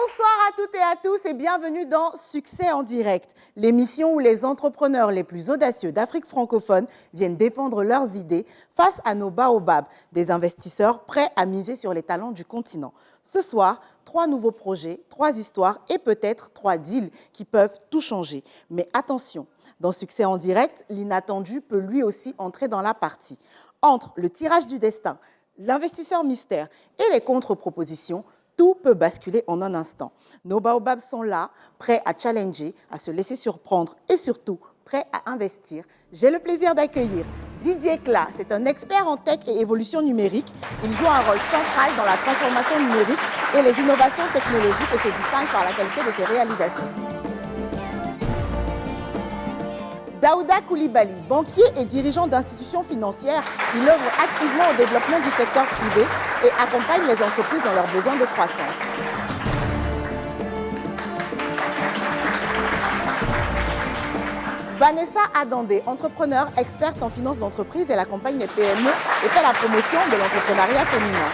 Bonsoir à toutes et à tous et bienvenue dans Succès en direct, l'émission où les entrepreneurs les plus audacieux d'Afrique francophone viennent défendre leurs idées face à nos baobabs, des investisseurs prêts à miser sur les talents du continent. Ce soir, 3 nouveaux projets, 3 histoires et peut-être 3 deals qui peuvent tout changer. Mais attention, dans Succès en direct, l'inattendu peut lui aussi entrer dans la partie. Entre le tirage du destin, l'investisseur mystère et les contre-propositions, tout peut basculer en un instant. Nos baobabs sont là, prêts à challenger, à se laisser surprendre et surtout prêts à investir. J'ai le plaisir d'accueillir Didier Cla. C'est un expert en tech et évolution numérique. Il joue un rôle central dans la transformation numérique et les innovations technologiques et se distingue par la qualité de ses réalisations. Daouda Koulibaly, banquier et dirigeant d'institutions financières, il œuvre activement au développement du secteur privé et accompagne les entreprises dans leurs besoins de croissance. Vanessa Adandé, entrepreneur, experte en finance d'entreprise, elle accompagne les PME et fait la promotion de l'entrepreneuriat féminin.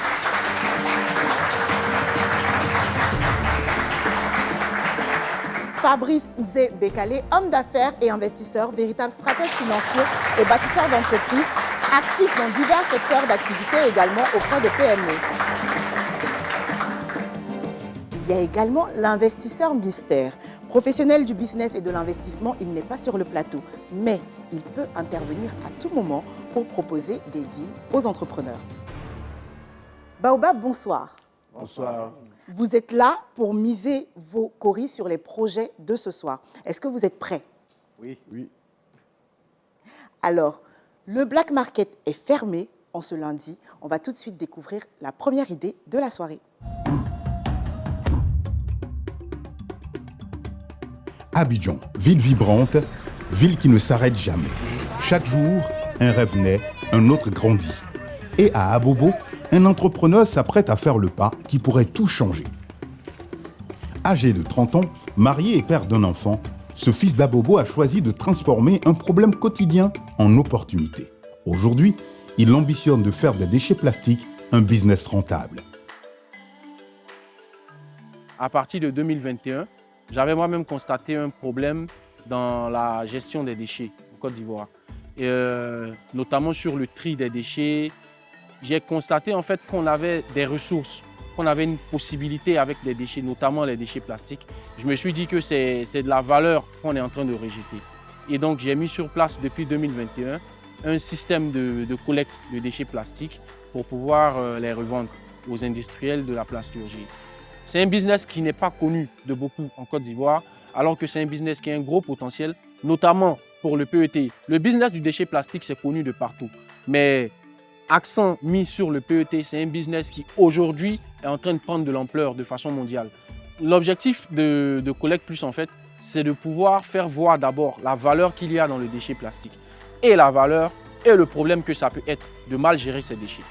Fabrice Nzé Bekale, homme d'affaires et investisseur, véritable stratège financier et bâtisseur d'entreprises, actif dans divers secteurs d'activité également auprès de PME. Il y a également l'investisseur mystère. Professionnel du business et de l'investissement, il n'est pas sur le plateau, mais il peut intervenir à tout moment pour proposer des deals aux entrepreneurs. Baobab, bonsoir. Bonsoir. Vous êtes là pour miser vos coris sur les projets de ce soir. Est-ce que vous êtes prêts? Oui. Alors, le black market est fermé en ce lundi. On va tout de suite découvrir la première idée de la soirée. Abidjan, ville vibrante, ville qui ne s'arrête jamais. Chaque jour, un rêve naît, un autre grandit. Et à Abobo, un entrepreneur s'apprête à faire le pas qui pourrait tout changer. Âgé de 30 ans, marié et père d'un enfant, ce fils d'Abobo a choisi de transformer un problème quotidien en opportunité. Aujourd'hui, il ambitionne de faire des déchets plastiques un business rentable. À partir de 2021, j'avais moi-même constaté un problème dans la gestion des déchets en Côte d'Ivoire. Notamment sur le tri des déchets. J'ai constaté en fait qu'on avait des ressources, qu'on avait une possibilité avec les déchets, notamment les déchets plastiques. Je me suis dit que c'est de la valeur qu'on est en train de rejeter. Et donc j'ai mis sur place depuis 2021 un système de collecte de déchets plastiques pour pouvoir les revendre aux industriels de la plasturgie. C'est un business qui n'est pas connu de beaucoup en Côte d'Ivoire, alors que c'est un business qui a un gros potentiel, notamment pour le PET. Le business du déchet plastique, c'est connu de partout. Mais accent mis sur le PET, c'est un business qui aujourd'hui est en train de prendre de l'ampleur de façon mondiale. L'objectif de Collecte Plus, en fait, c'est de pouvoir faire voir d'abord la valeur qu'il y a dans le déchet plastique et la valeur et le problème que ça peut être de mal gérer ces déchets.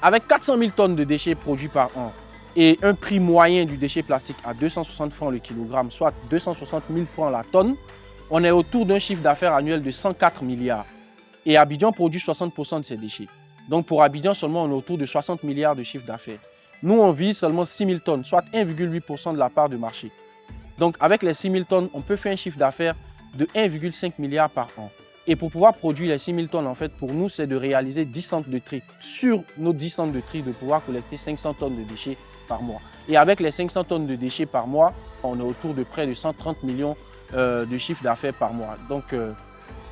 Avec 400 000 tonnes de déchets produits par an et un prix moyen du déchet plastique à 260 francs le kilogramme, soit 260 000 francs la tonne, on est autour d'un chiffre d'affaires annuel de 104 milliards. Et Abidjan produit 60% de ces déchets. Donc pour Abidjan seulement, on est autour de 60 milliards de chiffre d'affaires. Nous, on vise seulement 6 000 tonnes, soit 1,8% de la part de marché. Donc avec les 6 000 tonnes, on peut faire un chiffre d'affaires de 1,5 milliard par an. Et pour pouvoir produire les 6 000 tonnes, en fait, pour nous, c'est de réaliser 10 centres de tri. Sur nos 10 centres de tri, de pouvoir collecter 500 tonnes de déchets par mois. Et avec les 500 tonnes de déchets par mois, on est autour de près de 130 millions de chiffre d'affaires par mois. Donc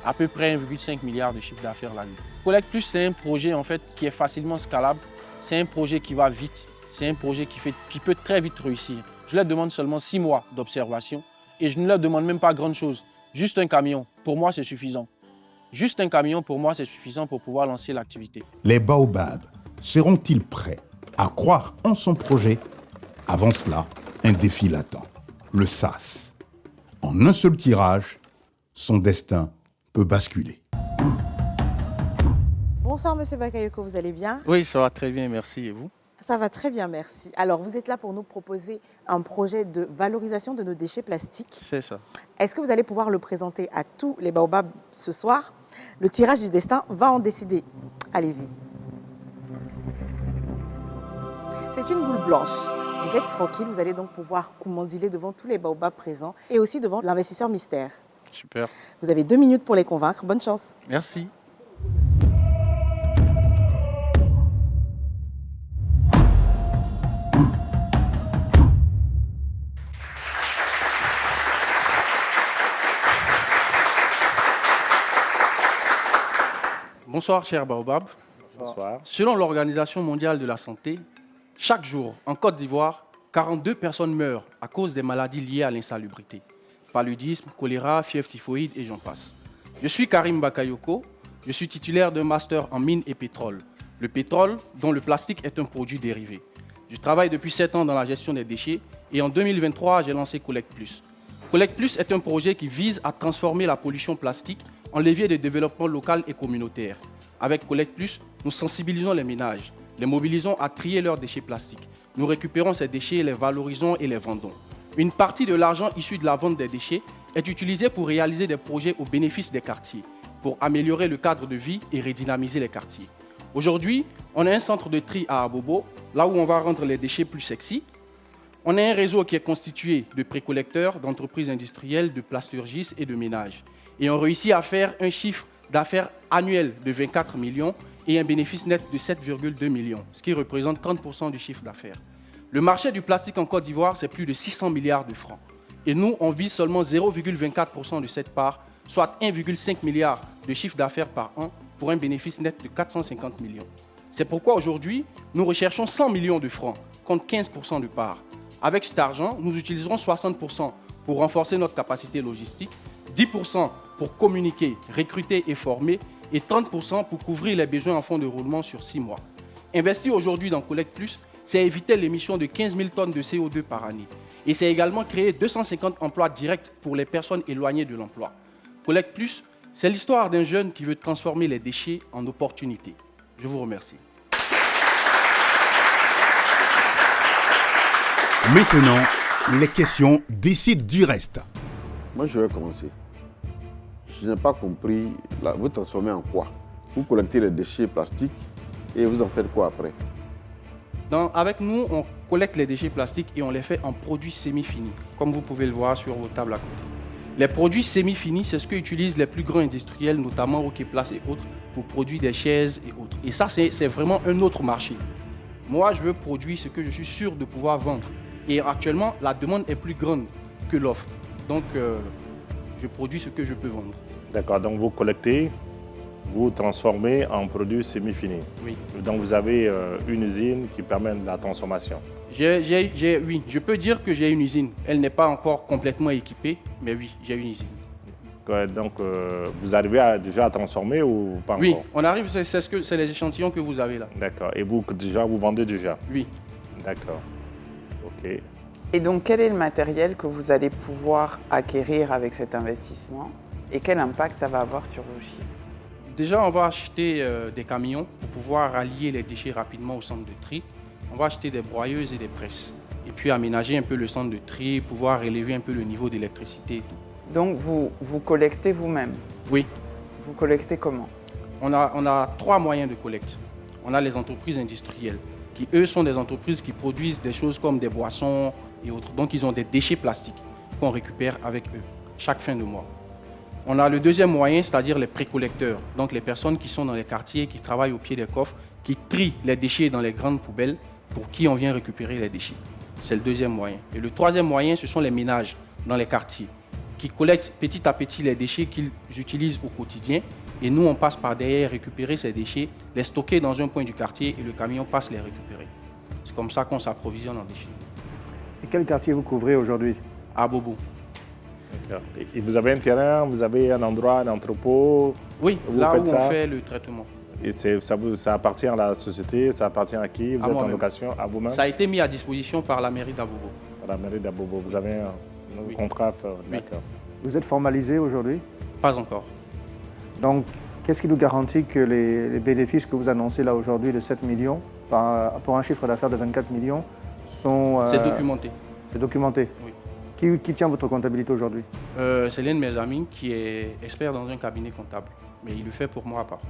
à peu près 1,5 milliard de chiffre d'affaires l'année. Collecte Plus, c'est un projet en fait qui est facilement scalable. C'est un projet qui va vite. C'est un projet qui peut très vite réussir. Je leur demande seulement 6 mois d'observation et je ne leur demande même pas grande chose. Juste un camion, pour moi, c'est suffisant. Juste un camion, pour moi, c'est suffisant pour pouvoir lancer l'activité. Les baobabs seront-ils prêts à croire en son projet? Avant cela, un défi l'attend. Le SAS. En un seul tirage, son destin peut basculer. Bonsoir Monsieur Bakayoko, vous allez bien? Oui, ça va très bien, merci. Et vous? Ça va très bien, merci. Alors, vous êtes là pour nous proposer un projet de valorisation de nos déchets plastiques. C'est ça. Est-ce que vous allez pouvoir le présenter à tous les baobabs ce soir? Le tirage du destin va en décider. Allez-y. C'est une boule blanche. Vous êtes tranquille, vous allez donc pouvoir commandiler devant tous les baobabs présents et aussi devant l'investisseur mystère. Super. Vous avez 2 minutes pour les convaincre. Bonne chance. Merci. Bonsoir, cher Baobab. Bonsoir. Selon l'Organisation mondiale de la santé, chaque jour, en Côte d'Ivoire, 42 personnes meurent à cause des maladies liées à l'insalubrité. Paludisme, choléra, fièvre typhoïde et j'en passe. Je suis Karim Bakayoko. Je suis titulaire d'un master en mines et pétrole. Le pétrole, dont le plastique est un produit dérivé. Je travaille depuis 7 ans dans la gestion des déchets et en 2023, j'ai lancé Collect Plus. Collect Plus est un projet qui vise à transformer la pollution plastique en levier de développement local et communautaire. Avec Collect Plus, nous sensibilisons les ménages, les mobilisons à trier leurs déchets plastiques. Nous récupérons ces déchets, les valorisons et les vendons. Une partie de l'argent issu de la vente des déchets est utilisée pour réaliser des projets au bénéfice des quartiers, pour améliorer le cadre de vie et redynamiser les quartiers. Aujourd'hui, on a un centre de tri à Abobo, là où on va rendre les déchets plus sexy. On a un réseau qui est constitué de précollecteurs, d'entreprises industrielles, de plasturgistes et de ménages. Et on réussit à faire un chiffre d'affaires annuel de 24 millions et un bénéfice net de 7,2 millions, ce qui représente 30% du chiffre d'affaires. Le marché du plastique en Côte d'Ivoire, c'est plus de 600 milliards de francs. Et nous, on vise seulement 0,24% de cette part, soit 1,5 milliard de chiffre d'affaires par an pour un bénéfice net de 450 millions. C'est pourquoi aujourd'hui, nous recherchons 100 millions de francs, contre 15% de part. Avec cet argent, nous utiliserons 60% pour renforcer notre capacité logistique, 10% pour communiquer, recruter et former, et 30% pour couvrir les besoins en fonds de roulement sur 6 mois. Investir aujourd'hui dans Collect Plus, c'est éviter l'émission de 15 000 tonnes de CO2 par année. Et c'est également créer 250 emplois directs pour les personnes éloignées de l'emploi. Collect Plus, c'est l'histoire d'un jeune qui veut transformer les déchets en opportunités. Je vous remercie. Maintenant, les questions décident du reste. Moi, je vais commencer. Je n'ai pas compris, vous transformez en quoi? Vous collectez les déchets plastiques et vous en faites quoi après? Avec nous, on collecte les déchets plastiques et on les fait en produits semi-finis, comme vous pouvez le voir sur vos tables à côté. Les produits semi-finis, c'est ce qu'utilisent les plus grands industriels, notamment Roqueplace et autres, pour produire des chaises et autres. Et ça, c'est vraiment un autre marché. Moi, je veux produire ce que je suis sûr de pouvoir vendre. Et actuellement, la demande est plus grande que l'offre. Donc, je produis ce que je peux vendre. D'accord, donc vous collectez, vous transformez en produits semi-finis. Oui. Donc vous avez une usine qui permet de la transformation. Oui, je peux dire que j'ai une usine. Elle n'est pas encore complètement équipée, mais oui, j'ai une usine. Donc vous arrivez déjà à transformer ou pas encore? Oui, on arrive, c'est les échantillons que vous avez là. D'accord, et vous vendez déjà? Oui. D'accord, ok. Et donc, quel est le matériel que vous allez pouvoir acquérir avec cet investissement et quel impact ça va avoir sur vos chiffres? Déjà, on va acheter des camions pour pouvoir rallier les déchets rapidement au centre de tri. On va acheter des broyeuses et des presses. Et puis aménager un peu le centre de tri, pouvoir élever un peu le niveau d'électricité et tout. Donc, vous collectez vous-même? Oui. Vous collectez comment? On a 3 moyens de collecte. On a les entreprises industrielles, qui eux sont des entreprises qui produisent des choses comme des boissons et autres. Donc, ils ont des déchets plastiques qu'on récupère avec eux chaque fin de mois. On a le deuxième moyen, c'est-à-dire les précollecteurs. Donc, les personnes qui sont dans les quartiers, qui travaillent au pied des coffres, qui trient les déchets dans les grandes poubelles pour qui on vient récupérer les déchets. C'est le deuxième moyen. Et le troisième moyen, ce sont les ménages dans les quartiers qui collectent petit à petit les déchets qu'ils utilisent au quotidien. Et nous, on passe par derrière récupérer ces déchets, les stocker dans un point du quartier et le camion passe les récupérer. C'est comme ça qu'on s'approvisionne en déchets. Et quel quartier vous couvrez aujourd'hui? À Bobo. D'accord. Et vous avez un terrain, vous avez un endroit, un entrepôt? Oui, vous là où faites ça? on fait le traitement. Et ça appartient à la société, ça appartient à qui? Vous êtes en moi-même. location à vous-même? Ça a été mis à disposition par la mairie d'Abobo. À la mairie d'Abobo. Vous avez un Oui. contrat? Oui. D'accord. Vous êtes formalisé aujourd'hui? Pas encore. Donc, qu'est-ce qui nous garantit que les bénéfices que vous annoncez là aujourd'hui de 7 millions pour un chiffre d'affaires de 24 millions sont C'est documenté. c'est documenté? Oui. Qui tient votre comptabilité aujourd'hui? C'est l'un de mes amis qui est expert dans un cabinet comptable. Mais il le fait pour moi à part.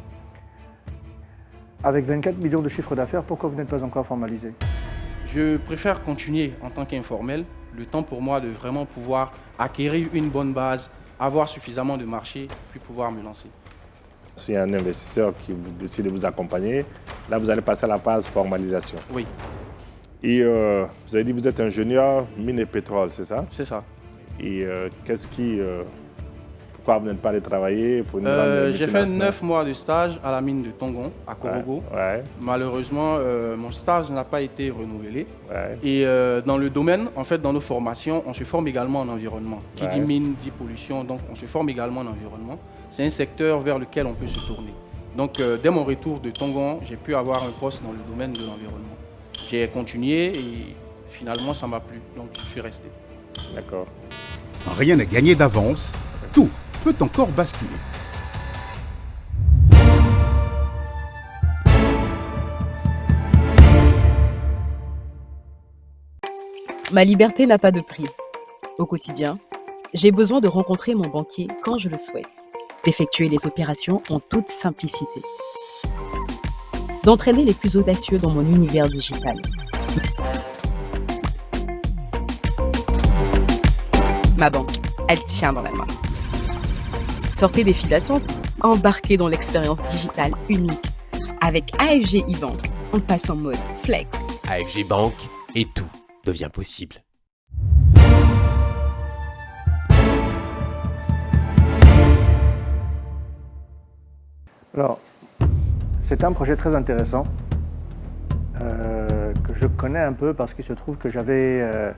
Avec 24 millions de chiffre d'affaires, pourquoi vous n'êtes pas encore formalisé? Je préfère continuer en tant qu'informel, le temps pour moi de vraiment pouvoir acquérir une bonne base, avoir suffisamment de marché, puis pouvoir me lancer. S'il y a un investisseur qui décide de vous accompagner, là, vous allez passer à la phase formalisation. Oui, Et vous avez dit que vous êtes ingénieur mine et pétrole, c'est ça? c'est ça. Et pourquoi vous n'êtes pas allé travailler pour une grande J'ai fait multinationale? 9 mois de stage à la mine de Tongon, à Korogo. Ouais, Malheureusement, mon stage n'a pas été renouvelé. ouais. Et dans le domaine, en fait, dans nos formations, on se forme également en environnement. Qui dit mine, dit pollution, donc on se forme également en environnement. C'est un secteur vers lequel on peut se tourner. Donc, dès mon retour de Tongon, j'ai pu avoir un poste dans le domaine de l'environnement. J'ai continué et finalement, ça m'a plu, donc je suis resté. D'accord. Rien n'est gagné d'avance, tout peut encore basculer. Ma liberté n'a pas de prix. Au quotidien, j'ai besoin de rencontrer mon banquier quand je le souhaite, d'effectuer les opérations en toute simplicité, d'entraîner les plus audacieux dans mon univers digital. Ma banque, elle tient dans la main. Sortez des files d'attente, embarquez dans l'expérience digitale unique. Avec AFG e-Bank, on passe en mode flex. AFG Bank et tout devient possible. Alors, c'est un projet très intéressant que je connais un peu parce qu'il se trouve que j'avais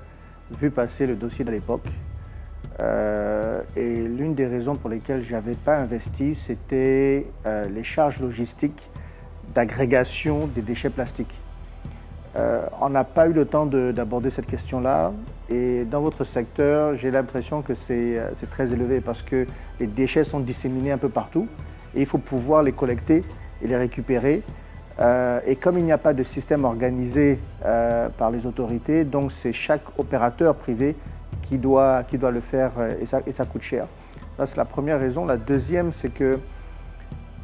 vu passer le dossier à l'époque. Et l'une des raisons pour lesquelles je n'avais pas investi, c'était les charges logistiques d'agrégation des déchets plastiques. On n'a pas eu le temps d'aborder cette question-là. Et dans votre secteur, j'ai l'impression que c'est très élevé parce que les déchets sont disséminés un peu partout et il faut pouvoir les collecter et les récupérer. Et comme il n'y a pas de système organisé par les autorités, donc c'est chaque opérateur privé qui doit le faire et ça coûte cher. Ça, c'est la première raison. La deuxième, c'est que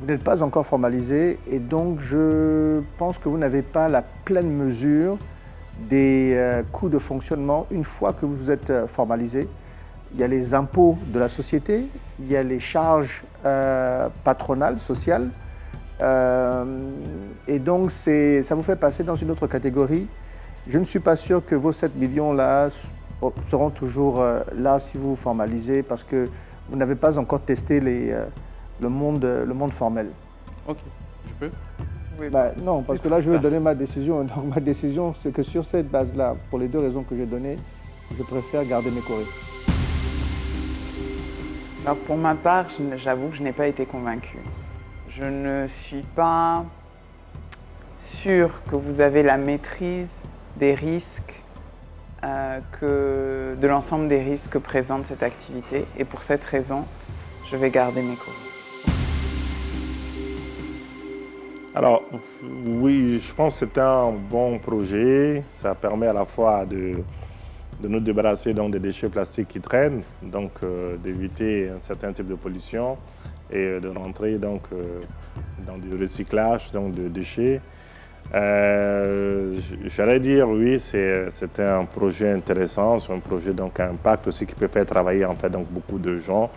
vous n'êtes pas encore formalisé et donc je pense que vous n'avez pas la pleine mesure des coûts de fonctionnement une fois que vous êtes formalisé. Il y a les impôts de la société, il y a les charges patronales, sociales, et donc ça vous fait passer dans une autre catégorie. Je ne suis pas sûr que vos 7 millions-là seront toujours là si vous vous formalisez parce que vous n'avez pas encore testé le monde formel. Ok, je peux? Non, parce que là, je vais donner ma décision. Donc, ma décision, c'est que sur cette base-là, pour les deux raisons que j'ai données, je préfère garder mes corées. Alors, pour ma part, j'avoue que je n'ai pas été convaincue. Je ne suis pas sûre que vous avez la maîtrise des risques, de l'ensemble des risques que présente cette activité. Et pour cette raison, je vais garder mes corées. Alors, oui, je pense que c'est un bon projet. Ça permet à la fois de nous débarrasser donc, des déchets plastiques qui traînent, donc d'éviter un certain type de pollution et de rentrer donc, dans du recyclage donc, de déchets. J'allais dire, oui, c'était un projet intéressant, c'est un projet donc, à impact aussi qui peut faire travailler en fait, donc, beaucoup de gens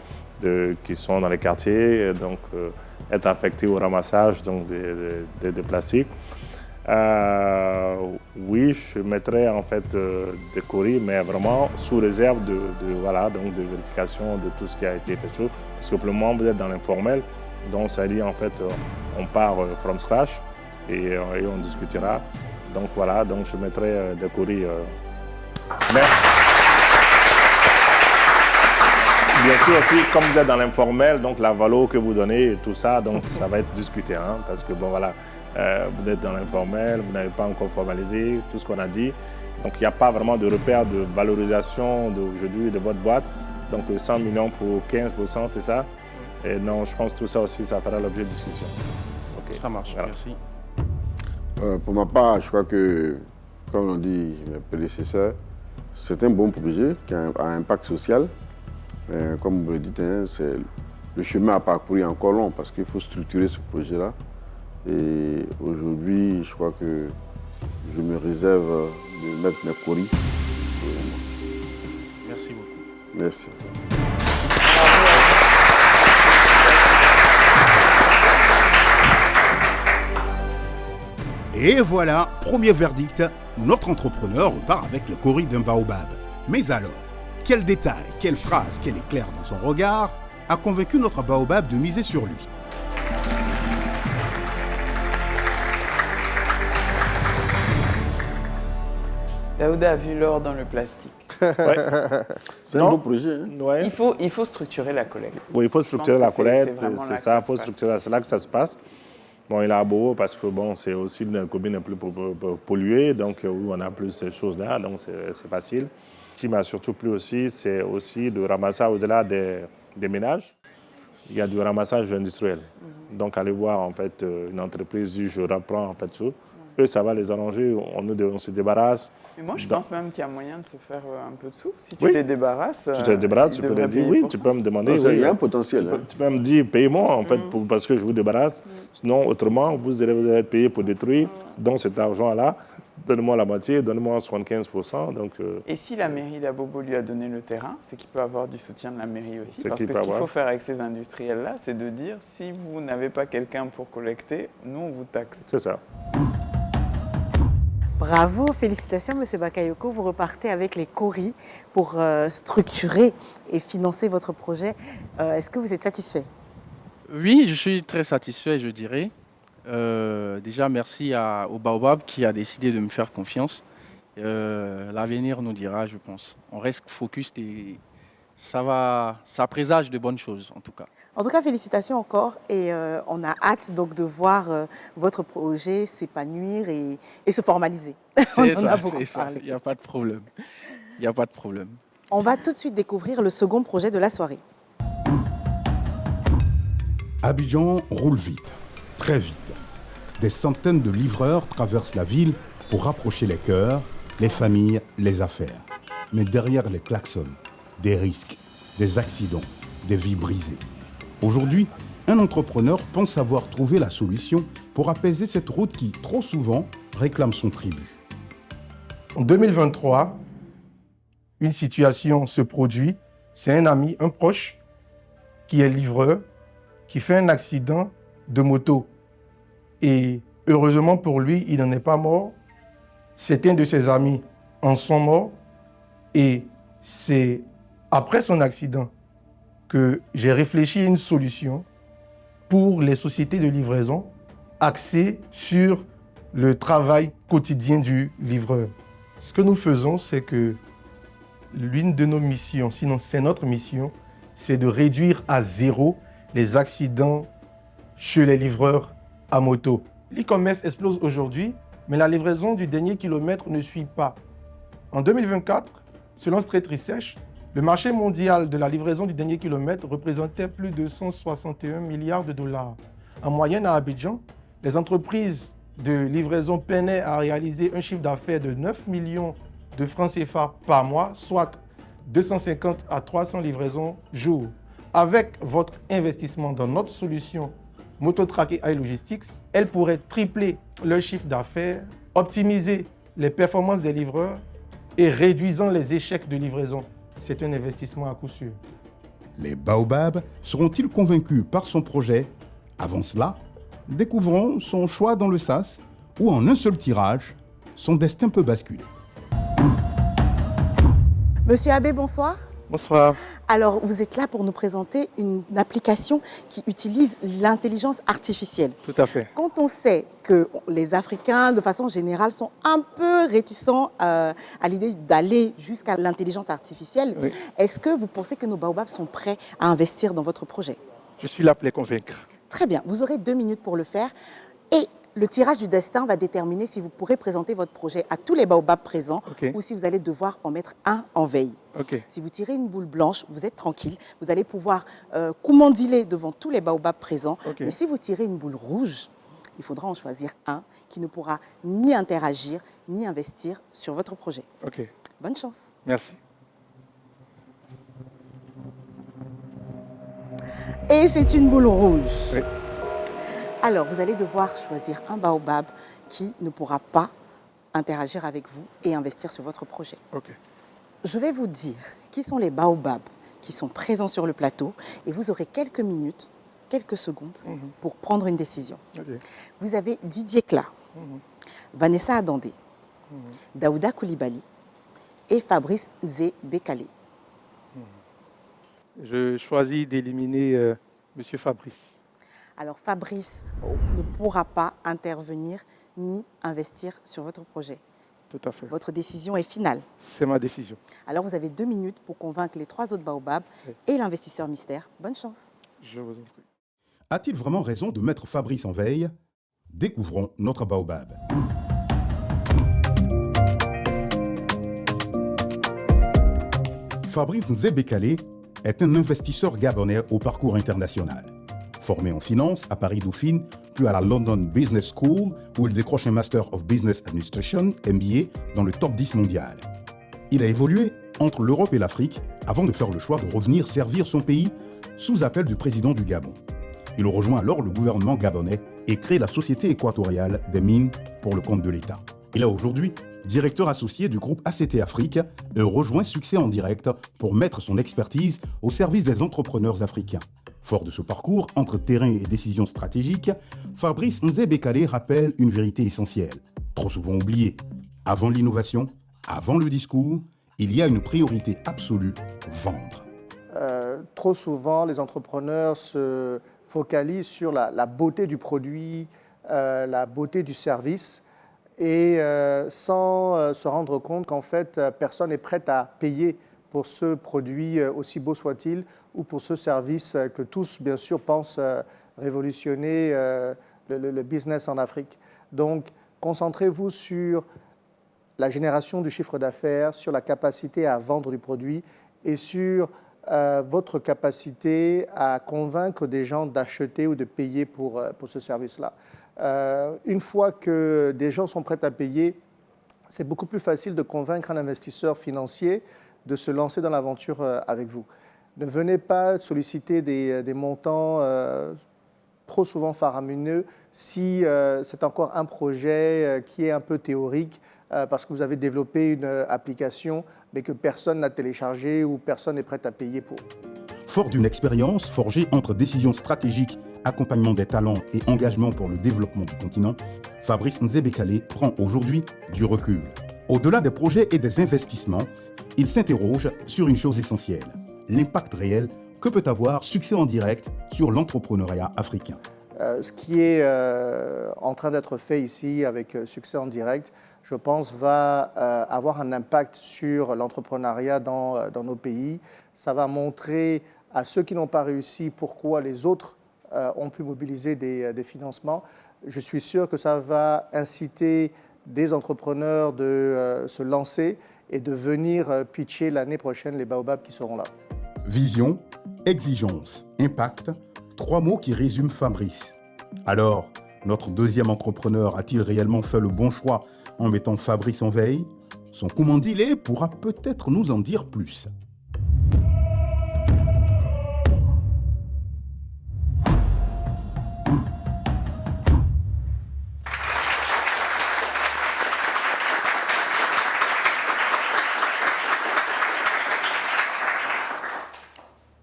qui sont dans les quartiers, et, donc être affectés au ramassage donc, des plastiques. Oui, je mettrais en fait des coris, mais vraiment sous réserve de vérification de tout ce qui a été fait. Parce que pour le moment, vous êtes dans l'informel, donc ça dit en fait, on part from scratch et on discutera. Donc voilà, donc je mettrais des coris. Mais bien sûr aussi, comme vous êtes dans l'informel, donc la valeur que vous donnez et tout ça, donc ça va être discuté, hein, parce que bon voilà. Vous êtes dans l'informel, vous n'avez pas encore formalisé tout ce qu'on a dit. Donc il n'y a pas vraiment de repère de valorisation d'aujourd'hui de votre boîte. Donc 100 millions pour 15%, c'est ça? Et non, je pense que tout ça aussi, ça fera l'objet de discussion. Okay. Ça marche, voilà. Merci. Pour ma part, je crois que, comme l'ont dit mes prédécesseurs, c'est un bon projet qui a un impact social. Mais comme vous le dites, hein, le chemin à parcourir est encore long parce qu'il faut structurer ce projet-là. Et aujourd'hui, je crois que je me réserve de mettre mes coris. Merci beaucoup. Merci. Et voilà, premier verdict, notre entrepreneur repart avec le cori d'un baobab. Mais alors, quel détail, quelle phrase, quel éclair dans son regard a convaincu notre baobab de miser sur lui? Daouda a vu l'or dans le plastique. C'est un beau projet. Hein? Ouais. Il faut structurer la collecte. Oui, il faut structurer la collecte, vraiment là c'est que ça, ça il faut se structurer, c'est là que ça se passe. Bon, il a beau parce que bon, c'est aussi une commune un peu polluée, donc où on a plus ces choses-là, donc c'est facile. Ce qui m'a surtout plu aussi, c'est aussi de ramasser au-delà des ménages. Il y a du ramassage industriel. Donc, aller voir en fait une entreprise dit je reprends en fait tout. Eux, ça va les arranger, on se débarrasse. Mais moi, je pense même qu'il y a moyen de se faire un peu de sous. Si tu Oui. les débarrasses, Tu te débarrasses, tu peux leur dire oui, tu peux me demander. Non, Oui, il y a un potentiel. tu peux me dire payez-moi en fait parce que je vous débarrasse. Sinon, autrement, vous allez être payé pour détruire. Donc cet argent-là, donnez-moi la moitié, donnez-moi 75%. Donc, Et si la mairie d'Abobo lui a donné le terrain, c'est qu'il peut avoir du soutien de la mairie aussi. C'est Parce qu'il que peut ce qu'il avoir. faut faire avec ces industriels-là, c'est de dire si vous n'avez pas quelqu'un pour collecter, nous, on vous taxe. c'est ça. Bravo, félicitations Monsieur Bakayoko, vous repartez avec les coris pour structurer et financer votre projet. Est-ce que vous êtes satisfait? Oui, je suis très satisfait, je dirais. Déjà, merci au Baobab qui a décidé de me faire confiance. L'avenir nous dira, je pense. On reste focus et ça présage de bonnes choses, en tout cas. En tout cas, félicitations encore et on a hâte donc de voir votre projet s'épanouir et se formaliser. On en a beaucoup parlé. Il n'y a pas de problème. Il n'y a pas de problème. On va tout de suite découvrir le second projet de la soirée. Abidjan roule vite, très vite. Des centaines de livreurs traversent la ville pour rapprocher les cœurs, les familles, les affaires. Mais derrière les klaxons, des risques, des accidents, des vies brisées. Aujourd'hui, un entrepreneur pense avoir trouvé la solution pour apaiser cette route qui, trop souvent, réclame son tribut. En 2023, une situation se produit. C'est un ami, un proche, qui est livreur, qui fait un accident de moto. Et heureusement pour lui, il n'en est pas mort. Certains de ses amis en sont morts. Et c'est après son accident que j'ai réfléchi à une solution pour les sociétés de livraison axée sur le travail quotidien du livreur. Ce que nous faisons, c'est que l'une de nos missions, sinon c'est notre mission, c'est de réduire à zéro les accidents chez les livreurs à moto. L'e-commerce explose aujourd'hui, mais la livraison du dernier kilomètre ne suit pas. En 2024, selon Street Research, le marché mondial de la livraison du dernier kilomètre représentait plus de 161 milliards de dollars. En moyenne, à Abidjan, les entreprises de livraison peinaient à réaliser un chiffre d'affaires de 9 millions de francs CFA par mois, soit 250 à 300 livraisons jour. Avec votre investissement dans notre solution Mototrack et iLogistics, elles pourraient tripler leur chiffre d'affaires, optimiser les performances des livreurs et réduisant les échecs de livraison. C'est un investissement à coup sûr. Les baobabs seront-ils convaincus par son projet? Avant cela, découvrons son choix dans le SAS, où en un seul tirage, son destin peut basculer. Monsieur Abbé, bonsoir. Bonsoir. Alors, vous êtes là pour nous présenter une application qui utilise l'intelligence artificielle. Tout à fait. Quand on sait que les Africains, de façon générale, sont un peu réticents à l'idée d'aller jusqu'à l'intelligence artificielle, Oui. est-ce que vous pensez que nos baobabs sont prêts à investir dans votre projet? Je suis là pour les convaincre. Très bien, vous aurez 2 minutes pour le faire. Et le tirage du destin va déterminer si vous pourrez présenter votre projet à tous les baobabs présents Ok. ou si vous allez devoir en mettre un en veille. Ok. Si vous tirez une boule blanche, vous êtes tranquille. Vous allez pouvoir commandiler devant tous les baobabs présents. Ok. Mais si vous tirez une boule rouge, il faudra en choisir un qui ne pourra ni interagir ni investir sur votre projet. Ok. Bonne chance. Merci. Et c'est une boule rouge. Oui. Alors, vous allez devoir choisir un baobab qui ne pourra pas interagir avec vous et investir sur votre projet. Ok. Je vais vous dire qui sont les baobabs qui sont présents sur le plateau et vous aurez quelques minutes, quelques secondes pour prendre une décision. Ok. Vous avez Didier Cla, Vanessa Adandé, Daouda Koulibaly et Fabrice Nzé Bekale. Je choisis d'éliminer Monsieur Fabrice. Alors Fabrice ne pourra pas intervenir ni investir sur votre projet. Tout à fait. Votre décision est finale. C'est ma décision. Alors vous avez 2 minutes pour convaincre les 3 autres baobabs et l'investisseur mystère. Bonne chance. Je vous en prie. A-t-il vraiment raison de mettre Fabrice en veille? Découvrons notre baobab. Fabrice Nzé Bekale est un investisseur gabonais au parcours international. Formé en finance à Paris-Dauphine, puis à la London Business School, où il décroche un Master of Business Administration, MBA, dans le top 10 mondial. Il a évolué entre l'Europe et l'Afrique avant de faire le choix de revenir servir son pays sous appel du président du Gabon. Il rejoint alors le gouvernement gabonais et crée la Société équatoriale des mines pour le compte de l'État. Il est aujourd'hui directeur associé du groupe ACT Afrique et rejoint Succès en direct pour mettre son expertise au service des entrepreneurs africains. Fort de ce parcours entre terrain et décisions stratégiques, Fabrice Nzé Bekale rappelle une vérité essentielle, trop souvent oubliée. Avant l'innovation, avant le discours, il y a une priorité absolue, vendre. Trop souvent, les entrepreneurs se focalisent sur la beauté du produit, la beauté du service, et sans se rendre compte qu'en fait, personne n'est prêt à payer pour ce produit, aussi beau soit-il, ou pour ce service que tous, bien sûr, pensent révolutionner le business en Afrique. Donc, concentrez-vous sur la génération du chiffre d'affaires, sur la capacité à vendre du produit et sur votre capacité à convaincre des gens d'acheter ou de payer pour ce service-là. Une fois que des gens sont prêts à payer, c'est beaucoup plus facile de convaincre un investisseur financier de se lancer dans l'aventure avec vous. Ne venez pas solliciter des montants trop souvent faramineux si c'est encore un projet qui est un peu théorique parce que vous avez développé une application mais que personne n'a téléchargée ou personne n'est prêt à payer pour. Fort d'une expérience forgée entre décisions stratégiques, accompagnement des talents et engagement pour le développement du continent, Fabrice Nzé Bekale prend aujourd'hui du recul. Au-delà des projets et des investissements, il s'interroge sur une chose essentielle, l'impact réel que peut avoir Succès en direct sur l'entrepreneuriat africain. Ce qui est en train d'être fait ici avec Succès en direct, je pense, va avoir un impact sur l'entrepreneuriat dans nos pays. Ça va montrer à ceux qui n'ont pas réussi pourquoi les autres ont pu mobiliser des financements. Je suis sûr que ça va inciter des entrepreneurs de se lancer et de venir pitcher l'année prochaine les baobabs qui seront là. Vision, exigence, impact, 3 mots qui résument Fabrice. Alors, notre deuxième entrepreneur a-t-il réellement fait le bon choix en mettant Fabrice en veille? Son commandilé pourra peut-être nous en dire plus.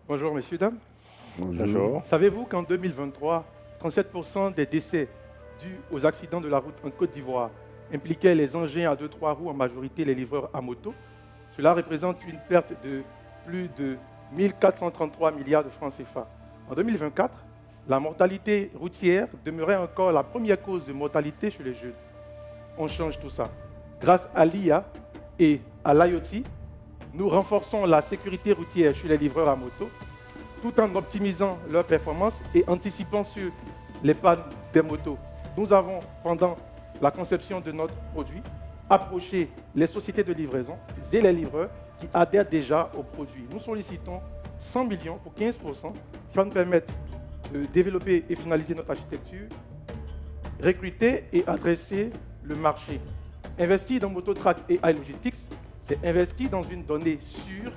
Bonjour, messieurs, dames. Bonjour. Savez-vous qu'en 2023, 37% des décès dus aux accidents de la route en Côte d'Ivoire impliquaient les engins à 2-3 roues, en majorité les livreurs à moto? Cela représente une perte de plus de 1433 milliards de francs CFA. En 2024, la mortalité routière demeurait encore la première cause de mortalité chez les jeunes. On change tout ça. Grâce à l'IA et à l'IoT, nous renforçons la sécurité routière chez les livreurs à moto, tout en optimisant leur performance et anticipant sur les pannes des motos. Nous avons, pendant la conception de notre produit, approché les sociétés de livraison et les livreurs qui adhèrent déjà au produit. Nous sollicitons 100 millions pour 15% qui va nous permettre de développer et finaliser notre architecture, recruter et adresser le marché. Investir dans Mototrack et iLogistics, c'est investir dans une donnée sûre,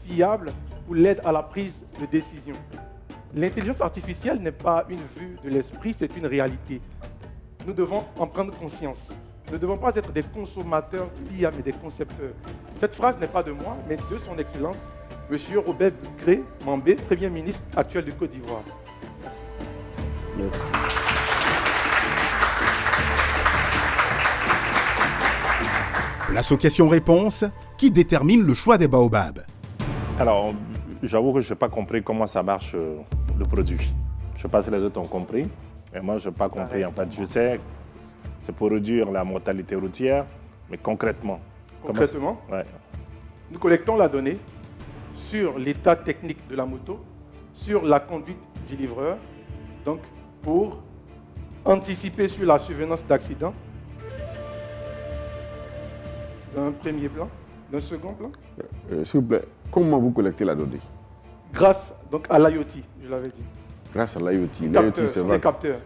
fiable, pour l'aide à la prise de décision. L'intelligence artificielle n'est pas une vue de l'esprit, c'est une réalité. Nous devons en prendre conscience. Nous ne devons pas être des consommateurs d'IA, mais des concepteurs. Cette phrase n'est pas de moi, mais de son Excellence, M. Robert Gré Mambé, Premier ministre actuel de Côte d'Ivoire. Place aux questions-réponses qui déterminent le choix des baobabs. Alors, j'avoue que je n'ai pas compris comment ça marche le produit. Je ne sais pas si les autres ont compris, mais moi, je n'ai pas compris. En fait, je sais, c'est pour réduire la mortalité routière, mais concrètement. Concrètement, Ouais. nous collectons la donnée sur l'état technique de la moto, sur la conduite du livreur, donc pour anticiper sur la survenance d'accidents d'un premier plan, d'un second plan, S'il vous plaît, comment vous collectez la donnée? grâce donc, à l'IoT, je l'avais dit. Grâce à l'IoT. L'IoT, Capteurs, c'est des vrai. capteurs.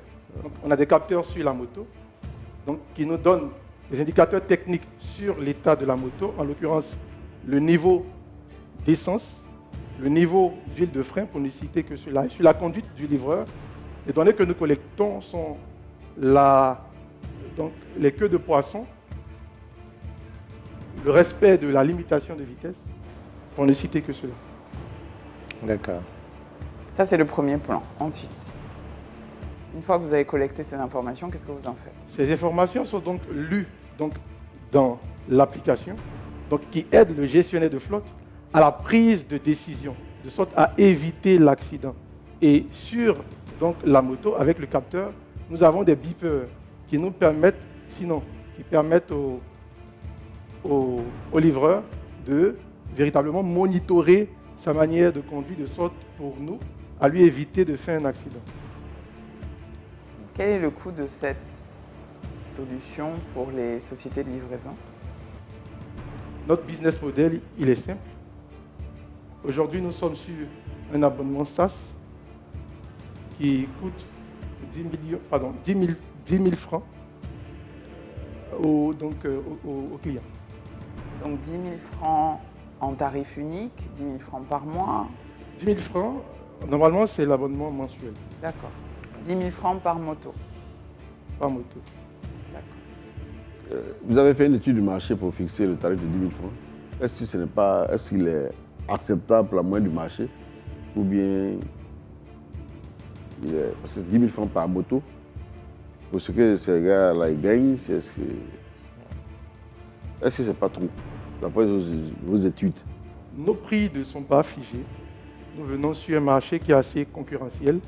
Donc, on a des capteurs sur la moto donc, qui nous donnent des indicateurs techniques sur l'état de la moto, en l'occurrence le niveau d'essence, le niveau d'huile de frein, pour ne citer que cela, et sur la conduite du livreur. Les données que nous collectons sont donc, les queues de poisson, le respect de la limitation de vitesse, pour ne citer que cela. D'accord. Ça, c'est le premier plan. Ensuite, une fois que vous avez collecté ces informations, qu'est-ce que vous en faites? Ces informations sont donc lues donc, dans l'application, donc, qui aide le gestionnaire de flotte à la prise de décision, de sorte à éviter l'accident. Et sur donc, la moto, avec le capteur, nous avons des beepers qui nous permettent, qui permettent au livreur de véritablement monitorer sa manière de conduire, de sorte pour nous à lui éviter de faire un accident. Quel est le coût de cette solution pour les sociétés de livraison? Notre business model, il est simple. Aujourd'hui, nous sommes sur un abonnement SaaS qui coûte 10 000 francs aux clients. Donc 10 000 francs en tarif unique, 10 000 francs par mois. 10 000 francs, normalement, c'est l'abonnement mensuel. D'accord. 10 000 francs par moto. Par moto. D'accord. Vous avez fait une étude du marché pour fixer le tarif de 10 000 francs. Est-ce qu'il est acceptable pour la moyenne du marché? Ou bien, parce que 10 000 francs par moto, pour ce que ces gars-là ils gagnent, est-ce que c'est pas trop, d'après vos études? Nos prix ne sont pas figés. Nous venons sur un marché qui est assez concurrentiel.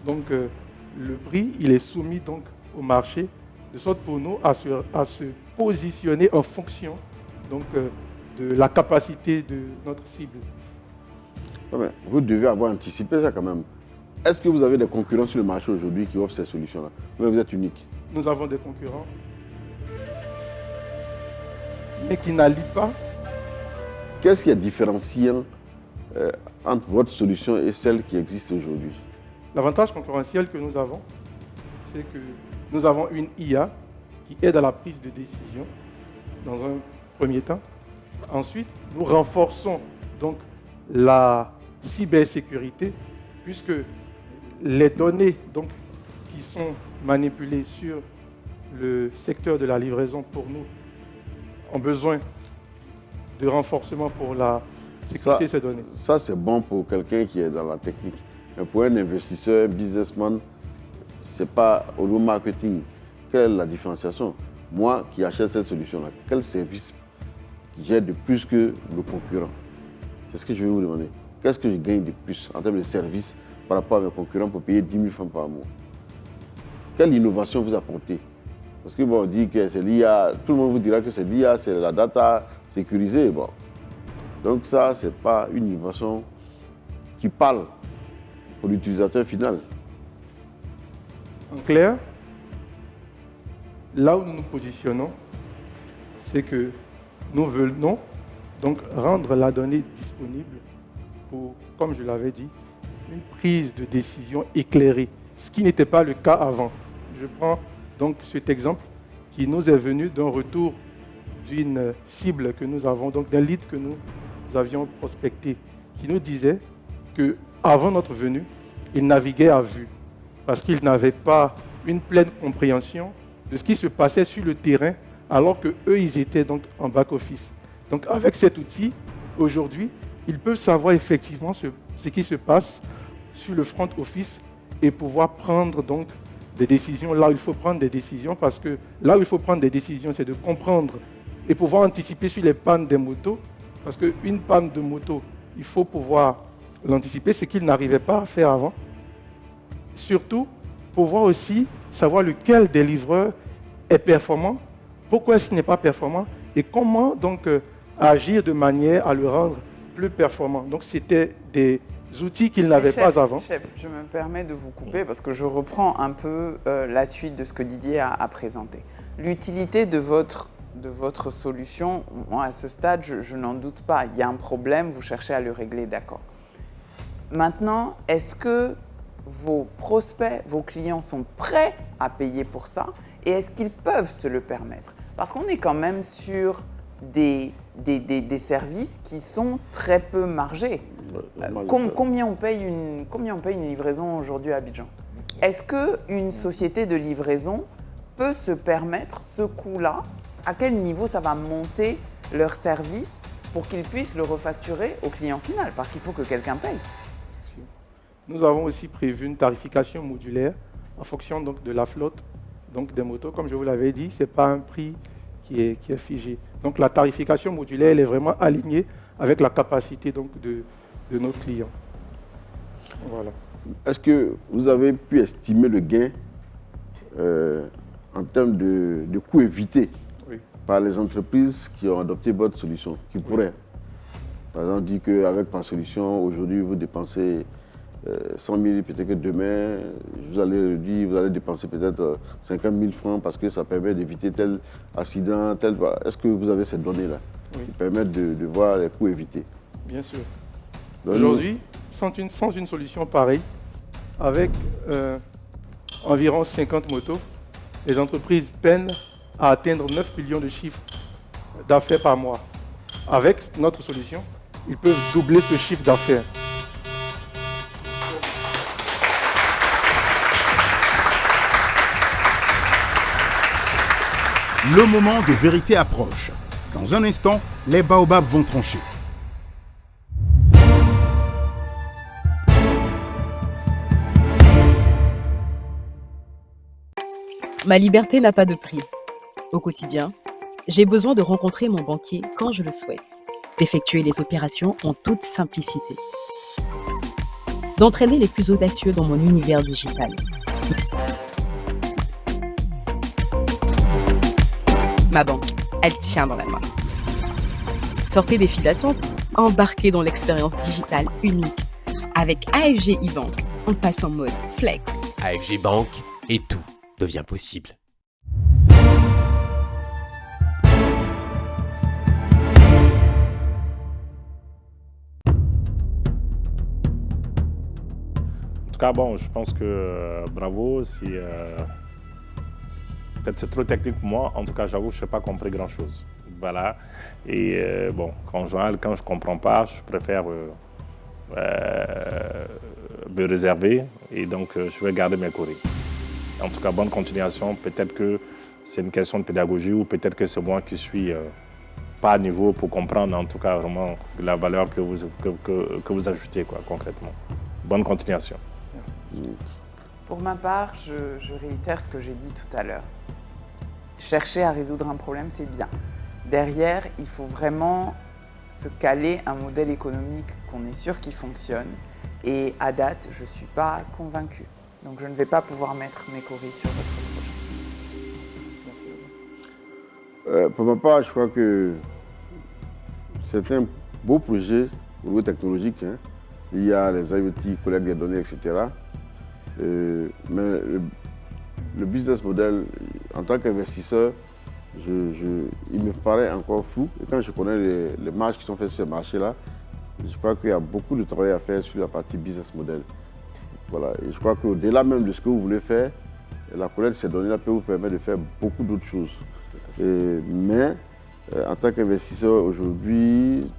Donc, le prix, il est soumis donc, au marché, de sorte pour nous à se positionner en fonction donc, de la capacité de notre cible. Ouais, vous devez avoir anticipé ça quand même. Est-ce que vous avez des concurrents sur le marché aujourd'hui qui offrent ces solutions-là? Mais vous êtes unique. Nous avons des concurrents, mais qui n'allient pas. Qu'est-ce qui est différenciant entre votre solution et celle qui existe aujourd'hui? L'avantage concurrentiel que nous avons, c'est que nous avons une IA qui aide à la prise de décision dans un premier temps. Ensuite, nous renforçons donc la cybersécurité puisque les données donc, qui sont manipulées sur le secteur de la livraison pour nous ont besoin de renforcement pour la sécurité de ces données. Ça, c'est bon pour quelqu'un qui est dans la technique. Mais pour un investisseur, un businessman, c'est pas au niveau marketing. Quelle est la différenciation? Moi qui achète cette solution-là, quel service j'ai de plus que le concurrent? C'est ce que je vais vous demander. Qu'est-ce que je gagne de plus en termes de service par rapport à mes concurrents pour payer 10 000 francs par mois? Quelle innovation vous apportez? Parce que bon, on dit que c'est l'IA, tout le monde vous dira que c'est l'IA, c'est la data sécurisée. Bon. Donc ça, ce n'est pas une innovation qui parle pour l'utilisateur final. En clair, là où nous nous positionnons, c'est que nous venons donc rendre la donnée disponible pour, comme je l'avais dit, une prise de décision éclairée, ce qui n'était pas le cas avant. Je prends donc cet exemple qui nous est venu d'un retour d'une cible que nous avons, donc d'un lead que nous avions prospecté, qui nous disait qu'avant notre venue, il naviguait à vue, parce qu'il n'avait pas une pleine compréhension de ce qui se passait sur le terrain alors qu'eux, ils étaient donc en back-office. Donc avec cet outil, aujourd'hui, ils peuvent savoir effectivement ce qui se passe sur le front office et pouvoir prendre donc des décisions là où il faut prendre des décisions, parce que là où il faut prendre des décisions, c'est de comprendre et pouvoir anticiper sur les pannes des motos, parce qu'une panne de moto, il faut pouvoir l'anticiper, ce qu'ils n'arrivaient pas à faire avant. Surtout, pouvoir aussi savoir lequel des livreurs est performant, pourquoi est-ce qu'il n'est pas performant, et comment donc agir de manière à le rendre plus performant. Donc c'était des outils qu'ils n'avaient pas avant. Chef, je me permets de vous couper parce que je reprends un peu la suite de ce que Didier a présenté. L'utilité de votre solution, à ce stade, je n'en doute pas. Il y a un problème, vous cherchez à le régler, d'accord. Maintenant, est-ce que vos prospects, vos clients sont prêts à payer pour ça et est-ce qu'ils peuvent se le permettre? Parce qu'on est quand même sur des services qui sont très peu margés. Combien on paye une livraison aujourd'hui à Abidjan? Est-ce qu'une société de livraison peut se permettre ce coût-là? À quel niveau ça va monter leur service pour qu'ils puissent le refacturer au client final? Parce qu'il faut que quelqu'un paye. Nous avons aussi prévu une tarification modulaire en fonction donc, de la flotte donc, des motos. Comme je vous l'avais dit, ce n'est pas un prix qui est figé. Donc la tarification modulaire, elle est vraiment alignée avec la capacité donc, de nos clients. Voilà. Est-ce que vous avez pu estimer le gain en termes de coûts évités par les entreprises qui ont adopté votre solution, qui pourraient? Par exemple, dire qu'avec ma solution, aujourd'hui, vous dépensez 100 000, peut-être que demain, vous allez dépenser peut-être 50 000 francs parce que ça permet d'éviter tel accident, tel... Est-ce que vous avez cette donnée-là qui permettent de voir les coûts évités? Bien sûr. Aujourd'hui, sans une solution pareille, avec environ 50 motos, les entreprises peinent à atteindre 9 millions de chiffres d'affaires par mois. Avec notre solution, ils peuvent doubler ce chiffre d'affaires. Le moment de vérité approche. Dans un instant, les baobabs vont trancher. Ma liberté n'a pas de prix. Au quotidien, j'ai besoin de rencontrer mon banquier quand je le souhaite, d'effectuer les opérations en toute simplicité, d'entraîner les plus audacieux dans mon univers digital. Ma banque, elle tient dans la main. Sortez des files d'attente, embarquez dans l'expérience digitale unique. Avec AFG e-Bank, on passe en mode flex. AFG Bank et tout devient possible. En tout cas, bon, je pense que bravo. Peut-être c'est trop technique pour moi. En tout cas, j'avoue, je n'ai pas compris grand-chose. Voilà. Et bon, quand je ne comprends pas, je préfère me réserver. Et donc, je vais garder mes courriers. En tout cas, bonne continuation. Peut-être que c'est une question de pédagogie ou peut-être que c'est moi qui suis pas à niveau pour comprendre, en tout cas, vraiment la valeur que vous ajoutez, quoi, concrètement. Bonne continuation. Pour ma part, je réitère ce que j'ai dit tout à l'heure. Chercher à résoudre un problème, c'est bien. Derrière, il faut vraiment se caler un modèle économique qu'on est sûr qui fonctionne. Et à date, je ne suis pas convaincue. Donc je ne vais pas pouvoir mettre mes courriers sur votre projet. Pour ma part, je crois que c'est un beau projet au niveau technologique. Hein. Il y a les IoT, collecte des données, etc. Mais le business model, en tant qu'investisseur, il me paraît encore flou. Et quand je connais les marges qui sont faites sur ce marché-là, je crois qu'il y a beaucoup de travail à faire sur la partie business model. Voilà. Et je crois qu'au-delà même de ce que vous voulez faire, la collecte de ces données-là peut vous permettre de faire beaucoup d'autres choses. Mais en tant qu'investisseur aujourd'hui,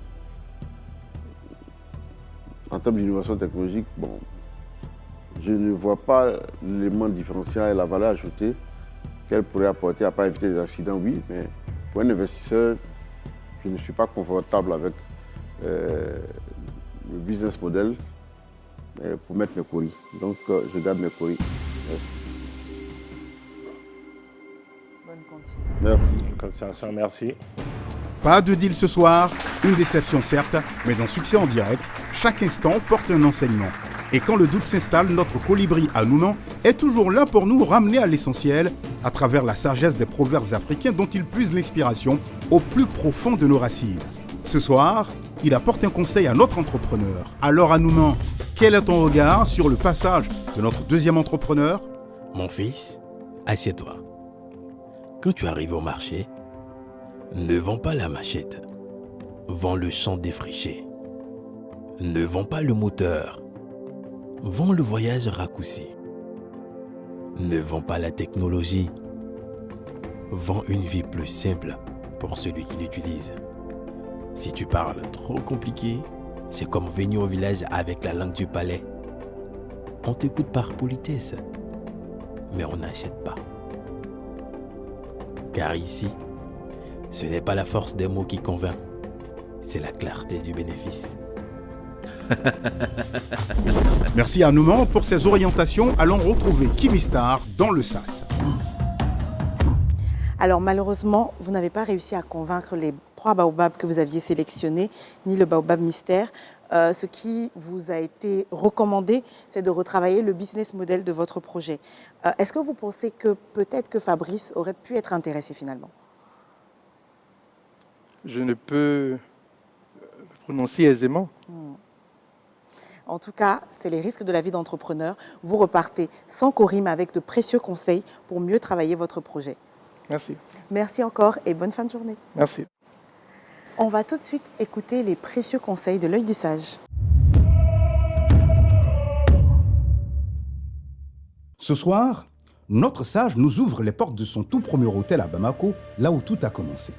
en termes d'innovation technologique, bon, je ne vois pas l'élément différentiel et la valeur ajoutée qu'elle pourrait apporter, à part éviter des accidents, oui, mais pour un investisseur, je ne suis pas confortable avec le business model pour mettre mes courriers. Donc, je garde mes courriers. Bonne continuation. Merci. Continuation, merci. Pas de deal ce soir, une déception certes, mais dans Succès en direct, chaque instant porte un enseignement. Et quand le doute s'installe, notre colibri à Nounan est toujours là pour nous ramener à l'essentiel à travers la sagesse des proverbes africains dont il puise l'inspiration au plus profond de nos racines. Ce soir, il apporte un conseil à notre entrepreneur. Alors à Nounan, quel est ton regard sur le passage de notre deuxième entrepreneur ? Mon fils, assieds-toi. Quand tu arrives au marché, ne vends pas la machette. Vends le champ défriché. Ne vends pas le moteur. Vends le voyage raccourci. Ne vends pas la technologie. Vends une vie plus simple pour celui qui l'utilise. Si tu parles trop compliqué, c'est comme venir au village avec la langue du palais. On t'écoute par politesse, mais on n'achète pas. Car ici, ce n'est pas la force des mots qui convainc, c'est la clarté du bénéfice. Merci à Nounan pour ses orientations. Allons retrouver Kimi Star dans le SAS. Alors malheureusement, vous n'avez pas réussi à convaincre les 3 baobabs que vous aviez sélectionnés, ni le baobab mystère. Ce qui vous a été recommandé, c'est de retravailler le business model de votre projet. Est-ce que vous pensez que peut-être que Fabrice aurait pu être intéressé finalement ? Je ne peux prononcer aisément. En tout cas, c'est les risques de la vie d'entrepreneur. Vous repartez sans Corim avec de précieux conseils pour mieux travailler votre projet. Merci. Merci encore et bonne fin de journée. Merci. On va tout de suite écouter les précieux conseils de l'œil du sage. Ce soir, notre sage nous ouvre les portes de son tout premier hôtel à Bamako, là où tout a commencé.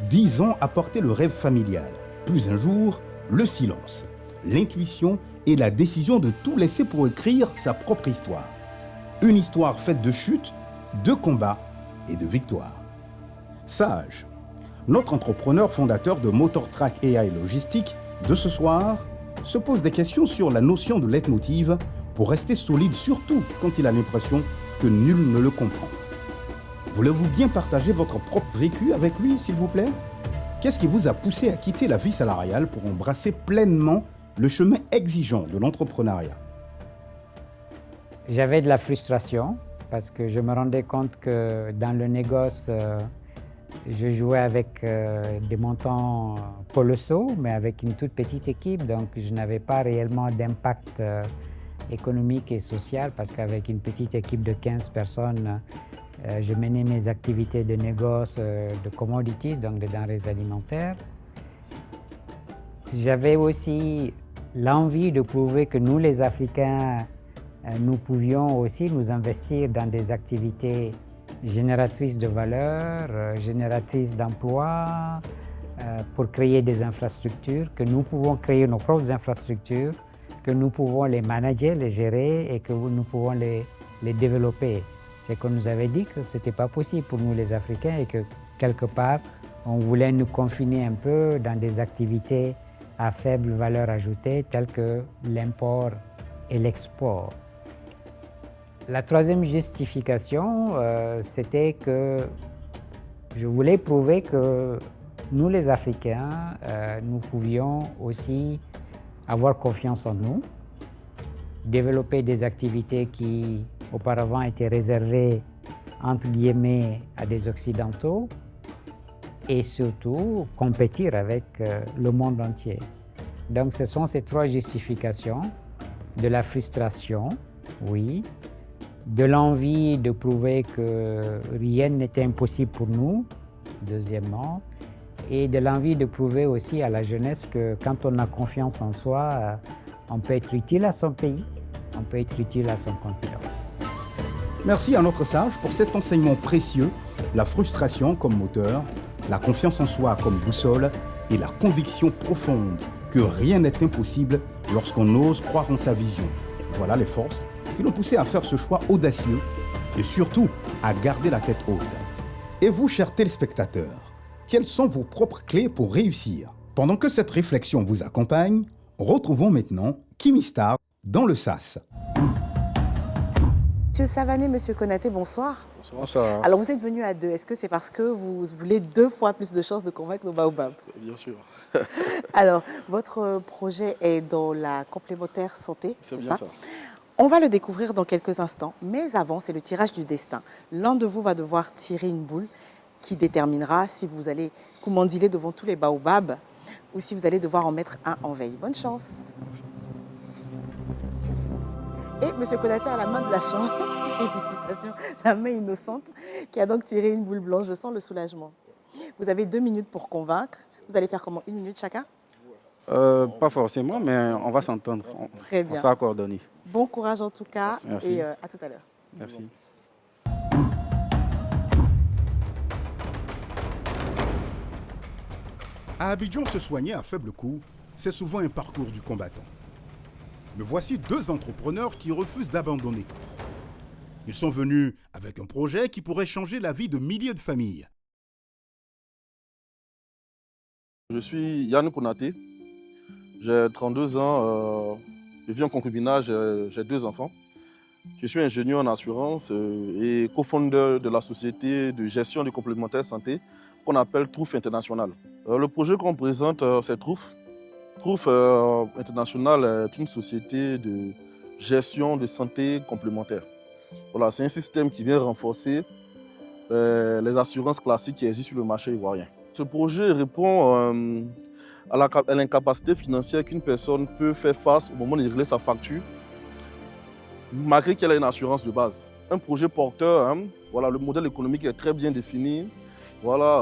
10 ans à porter le rêve familial. Plus un jour, le silence, l'intuition et la décision de tout laisser pour écrire sa propre histoire. Une histoire faite de chutes, de combats et de victoires. Sage, notre entrepreneur fondateur de Motortrack AI Logistique de ce soir, se pose des questions sur la notion de leitmotiv pour rester solide, surtout quand il a l'impression que nul ne le comprend. Voulez-vous bien partager votre propre vécu avec lui, s'il vous plaît ? Qu'est-ce qui vous a poussé à quitter la vie salariale pour embrasser pleinement le chemin exigeant de l'entrepreneuriat ? J'avais de la frustration parce que je me rendais compte que dans le négoce, je jouais avec des montants colossaux, mais avec une toute petite équipe, donc je n'avais pas réellement d'impact économique et social parce qu'avec une petite équipe de 15 personnes, je menais mes activités de négoce de commodities, donc de denrées alimentaires. J'avais aussi l'envie de prouver que nous, les Africains, nous pouvions aussi nous investir dans des activités génératrices de valeur, génératrices d'emplois, pour créer des infrastructures, que nous pouvons créer nos propres infrastructures, que nous pouvons les manager, les gérer et que nous pouvons les développer. C'est qu'on nous avait dit que ce n'était pas possible pour nous les Africains et que quelque part, on voulait nous confiner un peu dans des activités à faible valeur ajoutée telles que l'import et l'export. La troisième justification, c'était que je voulais prouver que nous les Africains, nous pouvions aussi avoir confiance en nous, développer des activités qui auparavant étaient réservées entre guillemets à des Occidentaux et surtout compétir avec le monde entier. Donc ce sont ces 3 justifications, de la frustration, oui, de l'envie de prouver que rien n'était impossible pour nous, deuxièmement, et de l'envie de prouver aussi à la jeunesse que quand on a confiance en soi, on peut être utile à son pays, on peut être utile à son continent. Merci à notre sage pour cet enseignement précieux, la frustration comme moteur, la confiance en soi comme boussole et la conviction profonde que rien n'est impossible lorsqu'on ose croire en sa vision. Voilà les forces qui l'ont poussé à faire ce choix audacieux et surtout à garder la tête haute. Et vous, chers téléspectateurs, quelles sont vos propres clés pour réussir? Pendant que cette réflexion vous accompagne, retrouvons maintenant Kimi Star dans le SAS. Monsieur Savané, Monsieur Konaté, bonsoir. Bonsoir. Alors vous êtes venus à deux. Est-ce que c'est parce que vous voulez 2 fois plus de chances de convaincre nos baobabs? Bien sûr. Alors, votre projet est dans la complémentaire santé, C'est c'est bien ça? ça. On va le découvrir dans quelques instants, mais avant, c'est le tirage du destin. L'un de vous va devoir tirer une boule qui déterminera si vous allez commandiler devant tous les baobabs ou si vous allez devoir en mettre un en veille. Bonne chance. Et Monsieur Konaté a la main de la chance, félicitations, la main innocente, qui a donc tiré une boule blanche. Je sens le soulagement. Vous avez 2 minutes pour convaincre. Vous allez faire comment? 1 minute chacun? Pas forcément, mais on va s'entendre. Très bien. On sera coordonnés. Bon courage en tout cas. Merci. Et à tout à l'heure. Merci. À Abidjan, se soigner à faible coût, c'est souvent un parcours du combattant. Mais voici 2 entrepreneurs qui refusent d'abandonner. Ils sont venus avec un projet qui pourrait changer la vie de milliers de familles. Je suis Yann Konaté, j'ai 32 ans, je vis en concubinage, j'ai 2 enfants. Je suis ingénieur en assurance et cofondeur de la société de gestion des complémentaires santé qu'on appelle Trouf International. Le projet qu'on présente, c'est Trouf. Trouf International est une société de gestion de santé complémentaire. Voilà, c'est un système qui vient renforcer les assurances classiques qui existent sur le marché ivoirien. Ce projet répond à l'incapacité financière qu'une personne peut faire face au moment de régler sa facture, malgré qu'elle ait une assurance de base. Un projet porteur, hein, voilà, le modèle économique est très bien défini. Voilà,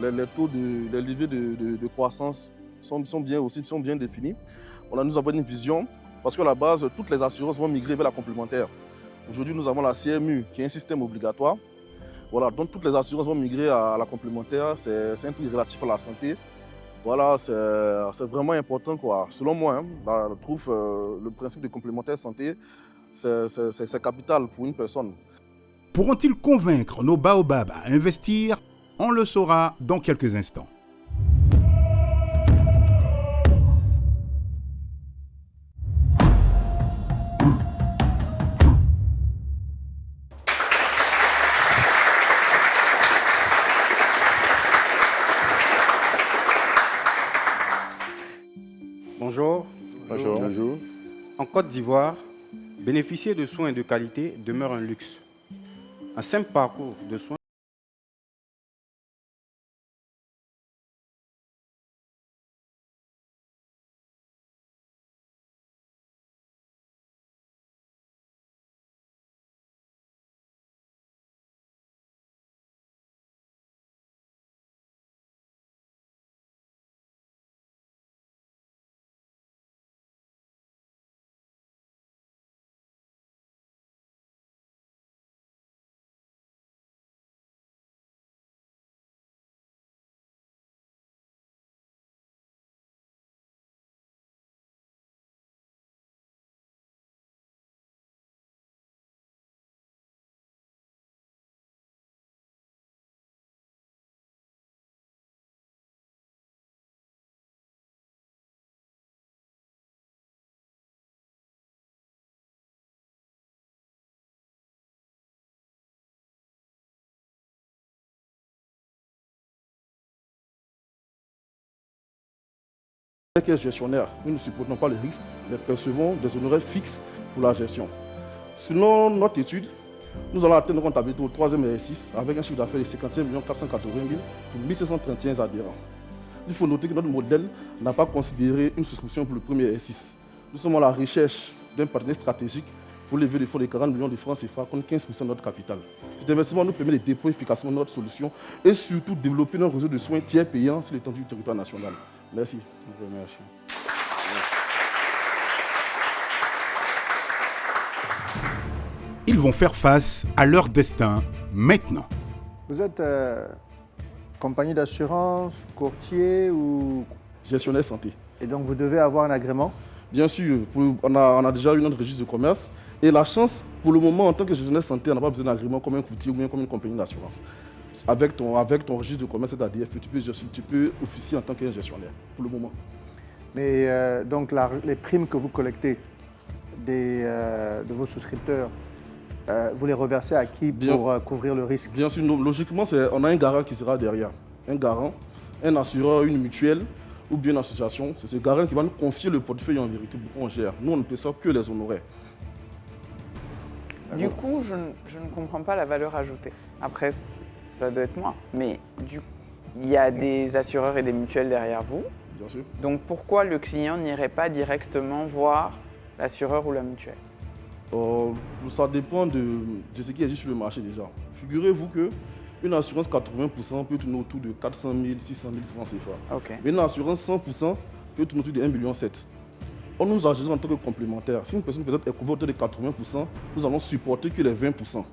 les taux les leviers de croissance sont bien définis. Voilà, nous avons une vision, parce qu'à la base, toutes les assurances vont migrer vers la complémentaire. Aujourd'hui, nous avons la CMU, qui est un système obligatoire. Voilà, donc toutes les assurances vont migrer à la complémentaire, c'est un truc relatif à la santé. Voilà, c'est vraiment important, quoi. Selon moi, hein, je trouve le principe de complémentaire santé, c'est capital pour une personne. Pourront-ils convaincre nos baobabs à investir? On le saura dans quelques instants. Bonjour. Bonjour. Bonjour. En Côte d'Ivoire, bénéficier de soins de qualité demeure un luxe. Un simple parcours de soins Qui est gestionnaire, nous ne supportons pas les risques, mais percevons des honoraires fixes pour la gestion. Selon notre étude, nous allons atteindre rentabilité au 3e RS6 avec un chiffre d'affaires de 51 480 000 pour 1531 adhérents. Il faut noter que notre modèle n'a pas considéré une souscription pour le premier RS6. Nous sommes à la recherche d'un partenaire stratégique pour lever des fonds de 40 millions de francs CFA contre 15% de notre capital. Cet investissement nous permet de déployer efficacement notre solution et surtout développer notre réseau de soins tiers payants sur l'étendue du territoire national. Merci. Merci. Ils vont faire face à leur destin maintenant. Vous êtes compagnie d'assurance, courtier ou... Gestionnaire santé. Et donc vous devez avoir un agrément? Bien sûr, on a déjà eu notre registre de commerce et la chance pour le moment, en tant que gestionnaire santé, on n'a pas besoin d'agrément comme un courtier ou bien comme une compagnie d'assurance. Avec ton registre de commerce, c'est-à-dire tu peux officier en tant qu'un gestionnaire, pour le moment. Mais donc les primes que vous collectez de vos souscripteurs, vous les reversez à qui pour couvrir le risque? Bien sûr, logiquement, on a un garant qui sera derrière. Un garant, un assureur, une mutuelle ou bien une association. C'est ce garant qui va nous confier le portefeuille en vérité pour qu'on gère. Nous, on ne peut ça que les honoraires. Du coup, je ne comprends pas la valeur ajoutée. Après, ça doit être moi. Mais il y a des assureurs et des mutuelles derrière vous. Bien sûr. Donc pourquoi le client n'irait pas directement voir l'assureur ou la mutuelle? Ça dépend de ce qui existe sur le marché déjà. Figurez-vous qu'une assurance 80% peut tourner autour de 400 000, 600 000 francs CFA. Okay. Mais une assurance 100% peut tourner autour de 1,7 million. On nous agit en tant que complémentaire. Si une personne peut-être est couverte de 80%, nous allons supporter que les 20%.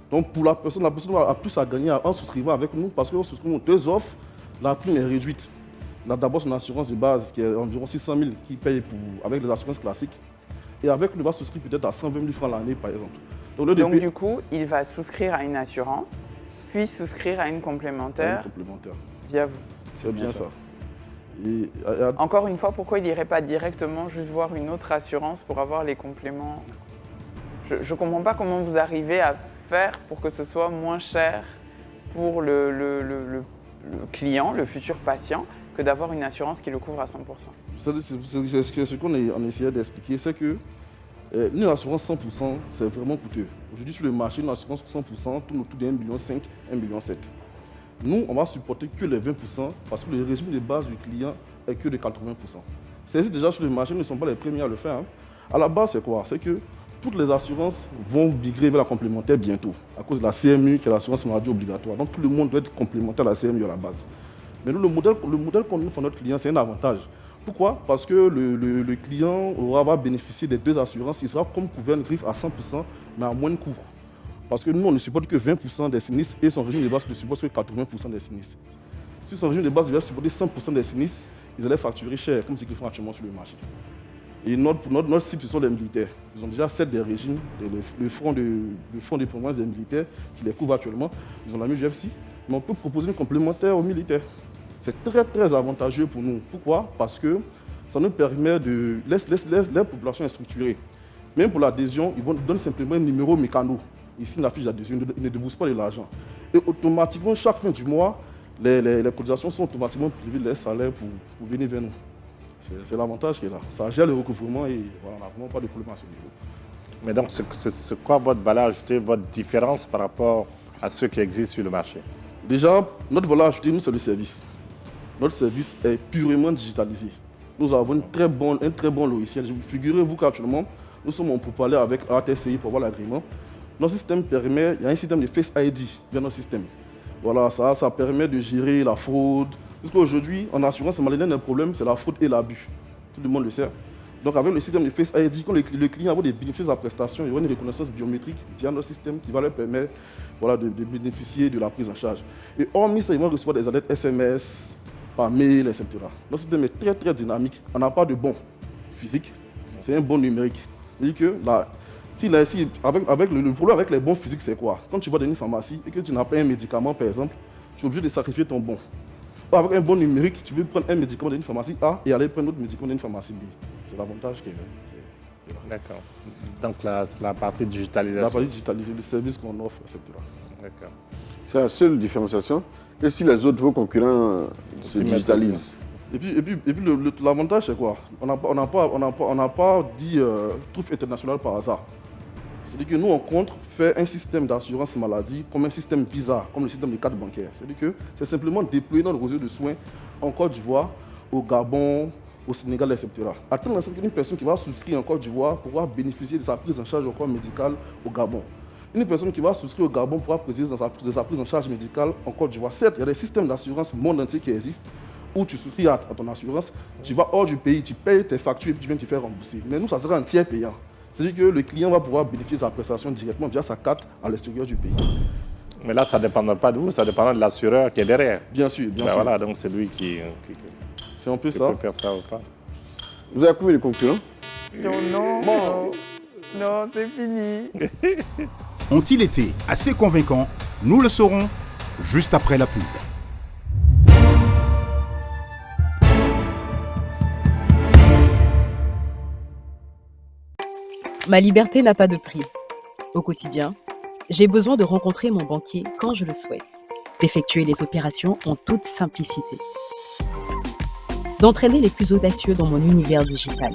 Donc pour la personne a plus à gagner en souscrivant avec nous parce qu'on souscrit 2 offres, la prime est réduite. Il a d'abord son assurance de base qui est environ 600 000 qui paye avec les assurances classiques. Et avec lui, il va souscrire peut-être à 120 000 francs l'année par exemple. Donc du coup, il va souscrire à une assurance, puis souscrire à une complémentaire, via vous. C'est bien ça. Encore une fois, pourquoi il n'irait pas directement juste voir une autre assurance pour avoir les compléments? Je ne comprends pas comment vous arrivez à faire pour que ce soit moins cher pour le client, le futur patient, que d'avoir une assurance qui le couvre à 100%. Ce qu'on essayait d'expliquer, c'est que une assurance 100%, c'est vraiment coûteux. Aujourd'hui, sur le marché, une assurance 100% tourne autour de 1,5 million, 1,7 million. Nous, on va supporter que les 20% parce que le régime de base du client est que de 80%. C'est déjà sur le marché, nous ne sommes pas les premiers à le faire. Hein. À la base, c'est quoi? C'est que toutes les assurances vont migrer vers la complémentaire bientôt, à cause de la CMU, qui est l'assurance maladie obligatoire. Donc tout le monde doit être complémentaire à la CMU à la base. Mais nous, le modèle qu'on offre à notre client, c'est un avantage. Pourquoi? Parce que le client va bénéficier des 2 assurances. Il sera comme couvert une griffe à 100%, mais à moins de coûts. Parce que nous, on ne supporte que 20% des sinistres et son régime de base ne supporte que 80% des sinistres. Si son régime de base devait supporter 100% des sinistres, ils allaient facturer cher, comme ce qu'ils font actuellement sur le marché. Et notre cible, ce sont les militaires. Ils ont déjà 7 des régimes, le front des provinces des militaires qui les couvrent actuellement. Ils ont la MUGFC, mais on peut proposer une complémentaire aux militaires. C'est très très avantageux pour nous. Pourquoi? Parce que ça nous permet de laisser la population est structurée. Même pour l'adhésion, ils vont donner simplement un numéro mécano. Ici, la fiche d'adhésion, ils ne déboursent pas de l'argent. Et automatiquement, chaque fin du mois, les cotisations sont automatiquement privées de leur salaire pour venir vers nous. C'est l'avantage qui est là. Ça gère le recouvrement et voilà, on n'a vraiment pas de problème à ce niveau. Mais donc, c'est quoi votre valeur ajoutée, votre différence par rapport à ceux qui existent sur le marché? Déjà, notre valeur ajoutée, nous, c'est le service. Notre service est purement digitalisé. Nous avons un très bon logiciel. Figurez-vous qu'actuellement, nous sommes en pourparlers avec ATCI pour avoir l'agrément. Notre système permet, il y a un système de Face ID dans notre système. Voilà, ça permet de gérer la fraude. Parce qu'aujourd'hui, en assurance maladie, un problème, c'est la fraude et l'abus. Tout le monde le sait. Donc avec le système de Face ID, quand le client a des bénéfices à la prestation, il y aura une reconnaissance biométrique via notre système qui va leur permettre de bénéficier de la prise en charge. Et hormis ça, ils vont recevoir des alertes SMS, par mail, etc. Notre système est très très dynamique. On n'a pas de bon physique, c'est un bon numérique. C'est-à-dire que le problème avec les bons physiques, c'est quoi? Quand tu vas dans une pharmacie et que tu n'as pas un médicament, par exemple, tu es obligé de sacrifier ton bon. Avec un bon numérique, tu veux prendre un médicament dans une pharmacie A et aller prendre un autre médicament dans une pharmacie B. C'est l'avantage qui est là. D'accord. Donc la partie digitalisation. La partie digitalisée, le service qu'on offre, etc. D'accord. C'est la seule différenciation. Et si les autres, vos concurrents, se digitalisent? Et puis l'avantage, c'est quoi? On n'a pas dit Truff International par hasard. C'est-à-dire que nous, on compte faire un système d'assurance maladie comme un système Visa, comme le système de carte bancaire. C'est-à-dire que c'est simplement déployer notre réseau de soins en Côte d'Ivoire, au Gabon, au Sénégal, etc. Attendre une personne qui va souscrire en Côte d'Ivoire pourra bénéficier de sa prise en charge au corps médical au Gabon. Une personne qui va souscrire au Gabon pourra préciser de sa prise en charge médicale en Côte d'Ivoire. Certes, il y a des systèmes d'assurance monde entier qui existent où tu souscris à ton assurance, tu vas hors du pays, tu payes tes factures et puis tu viens te faire rembourser. Mais nous, ça sera un tiers payant. C'est-à-dire que le client va pouvoir bénéficier de sa prestation directement via sa carte à l'extérieur du pays. Mais là, ça ne dépendra pas de vous, ça dépendra de l'assureur qui est derrière. Bien sûr, bien sûr. Voilà, donc c'est lui qui c'est un peu ça. peut faire ça ou pas. Vous avez combien de concurrents? Non. Bon, Non, c'est fini. Ont-ils été assez convaincants? Nous le saurons juste après la pub. Ma liberté n'a pas de prix. Au quotidien, j'ai besoin de rencontrer mon banquier quand je le souhaite, d'effectuer les opérations en toute simplicité, d'entraîner les plus audacieux dans mon univers digital.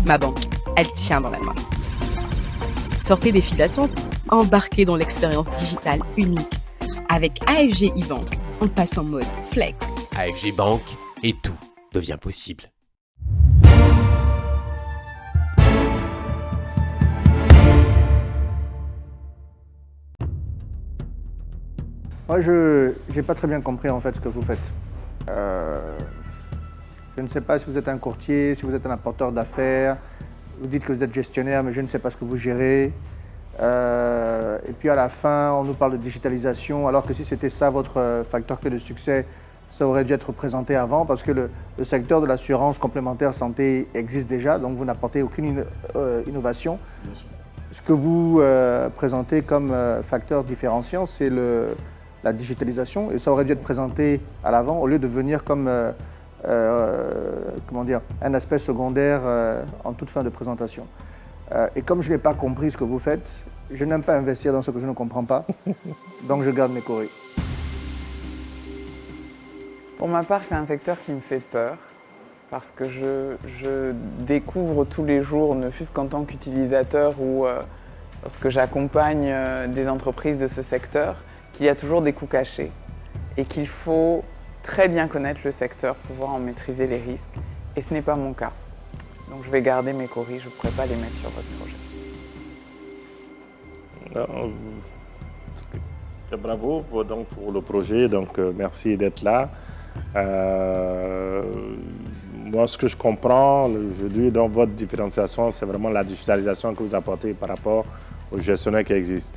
Ma banque, elle tient dans la main. Sortez des files d'attente, embarquez dans l'expérience digitale unique. Avec AFG e-Bank, on passe en mode flex. AFG Bank et tout devient possible. Moi, je n'ai pas très bien compris en fait ce que vous faites. Je ne sais pas si vous êtes un courtier, si vous êtes un apporteur d'affaires. Vous dites que vous êtes gestionnaire, mais je ne sais pas ce que vous gérez. Et puis à la fin, on nous parle de digitalisation, alors que si c'était ça votre facteur clé de succès, ça aurait dû être présenté avant, parce que le secteur de l'assurance complémentaire santé existe déjà, donc vous n'apportez aucune innovation. Ce que vous présentez comme facteur différenciant, c'est la digitalisation, et ça aurait dû être présenté à l'avant, au lieu de venir comme comment dire, un aspect secondaire en toute fin de présentation. Et comme je n'ai pas compris ce que vous faites, je n'aime pas investir dans ce que je ne comprends pas, donc je garde mes courriers. Pour ma part, c'est un secteur qui me fait peur parce que je découvre tous les jours, ne fût-ce qu'en tant qu'utilisateur ou lorsque j'accompagne des entreprises de ce secteur, qu'il y a toujours des coûts cachés et qu'il faut très bien connaître le secteur pour pouvoir en maîtriser les risques. Et ce n'est pas mon cas. Donc je vais garder mes courriers, je ne pourrai pas les mettre sur votre projet. Bravo pour le projet, donc merci d'être là. Moi, ce que je comprends aujourd'hui dans votre différenciation, c'est vraiment la digitalisation que vous apportez par rapport aux gestionnaires qui existent.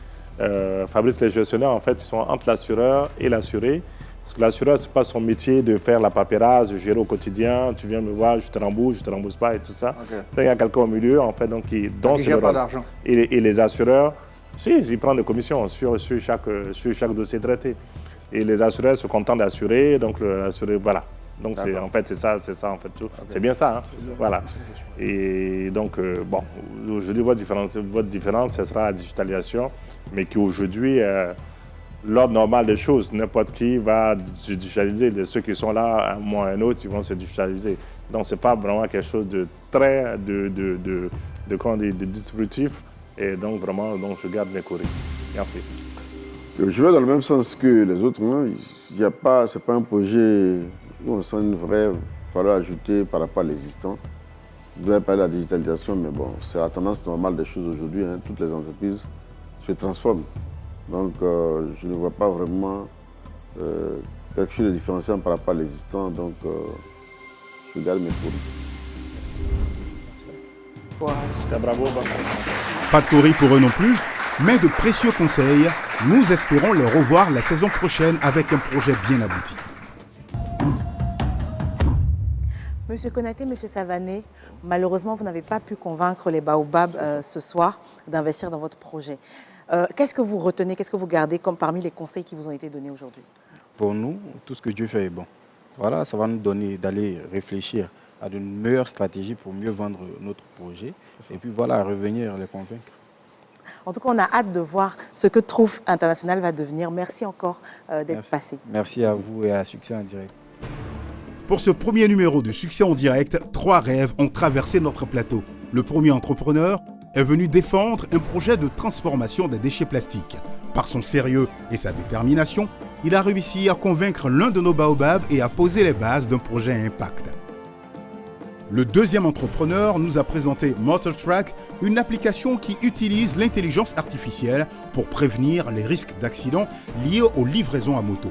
Fabrice, les gestionnaires, en fait, ils sont entre l'assureur et l'assuré. Parce que l'assureur, ce n'est pas son métier de faire la paperasse, de gérer au quotidien. Tu viens me voir, je te rembourse pas et tout ça. Okay. Donc, il y a quelqu'un au milieu, en fait, donc, qui gère pas d'argent. Et les assureurs, si, ils prennent des commissions sur chaque dossier traité. Et les assureurs sont contents d'assurer, donc l'assuré, voilà. Donc, en fait, c'est ça, en fait. Okay. C'est bien ça, hein? Voilà. Et donc, bon, aujourd'hui, votre différence, ce sera la digitalisation, mais qui aujourd'hui, l'ordre normal des choses, n'importe qui va se digitaliser. De ceux qui sont là, à un moment ou à un autre, ils vont se digitaliser. Donc, ce n'est pas vraiment quelque chose de très de distributif. Et donc, vraiment, donc, je garde mes courriers. Merci. Je vais dans le même sens que les autres. Ce n'est pas un projet où on sent une vraie valeur ajoutée par rapport à l'existant. Vous avez parlé de la digitalisation, mais bon, c'est la tendance normale des choses aujourd'hui. Hein. Toutes les entreprises se transforment. Donc, je ne vois pas vraiment quelque chose de différenciant par rapport à l'existant. Donc, je garde mes courriers. Bravo. Pas de courrier pour eux non plus, mais de précieux conseils. Nous espérons les revoir la saison prochaine avec un projet bien abouti. Monsieur Konaté, Monsieur Savané, malheureusement, vous n'avez pas pu convaincre les Baobabs ce soir d'investir dans votre projet. Qu'est-ce que vous retenez, qu'est-ce que vous gardez comme parmi les conseils qui vous ont été donnés aujourd'hui? Pour nous, tout ce que Dieu fait est bon. Voilà, ça va nous donner d'aller réfléchir à de meilleures stratégies pour mieux vendre notre projet. Et puis voilà, revenir les convaincre. En tout cas, on a hâte de voir ce que Trouff International va devenir. Merci encore d'être passé. Merci à vous et à Succès en direct. Pour ce premier numéro de Succès en direct, 3 rêves ont traversé notre plateau. Le premier entrepreneur est venu défendre un projet de transformation des déchets plastiques. Par son sérieux et sa détermination, il a réussi à convaincre l'un de nos baobabs et à poser les bases d'un projet à impact. Le deuxième entrepreneur nous a présenté MotorTrack, une application qui utilise l'intelligence artificielle pour prévenir les risques d'accidents liés aux livraisons à moto.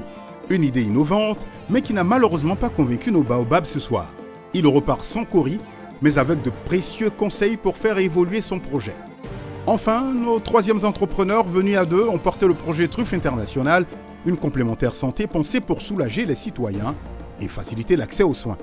Une idée innovante, mais qui n'a malheureusement pas convaincu nos baobabs ce soir. Il repart sans courrier, mais avec de précieux conseils pour faire évoluer son projet. Enfin, nos troisièmes entrepreneurs venus à deux ont porté le projet Trouff International, une complémentaire santé pensée pour soulager les citoyens et faciliter l'accès aux soins.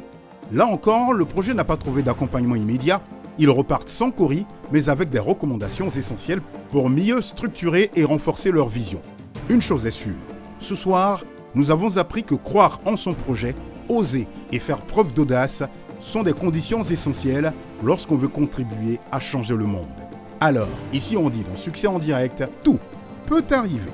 Là encore, le projet n'a pas trouvé d'accompagnement immédiat. Ils repartent sans coris, mais avec des recommandations essentielles pour mieux structurer et renforcer leur vision. Une chose est sûre, ce soir, nous avons appris que croire en son projet, oser et faire preuve d'audace sont des conditions essentielles lorsqu'on veut contribuer à changer le monde. Alors, ici on dit dans Succès en direct, tout peut arriver.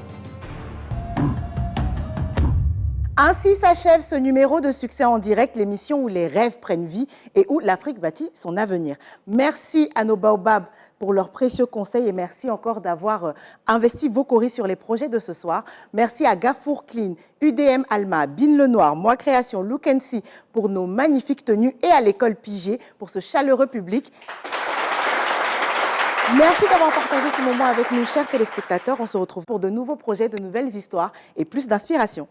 Ainsi s'achève ce numéro de Succès en direct, l'émission où les rêves prennent vie et où l'Afrique bâtit son avenir. Merci à nos baobabs pour leurs précieux conseils et merci encore d'avoir investi vos coris sur les projets de ce soir. Merci à Gafour Clean, UDM Alma, Bin Lenoir, Moi Création, Look & See pour nos magnifiques tenues et à l'école Piget pour ce chaleureux public. Merci d'avoir partagé ce moment avec nous, chers téléspectateurs. On se retrouve pour de nouveaux projets, de nouvelles histoires et plus d'inspiration.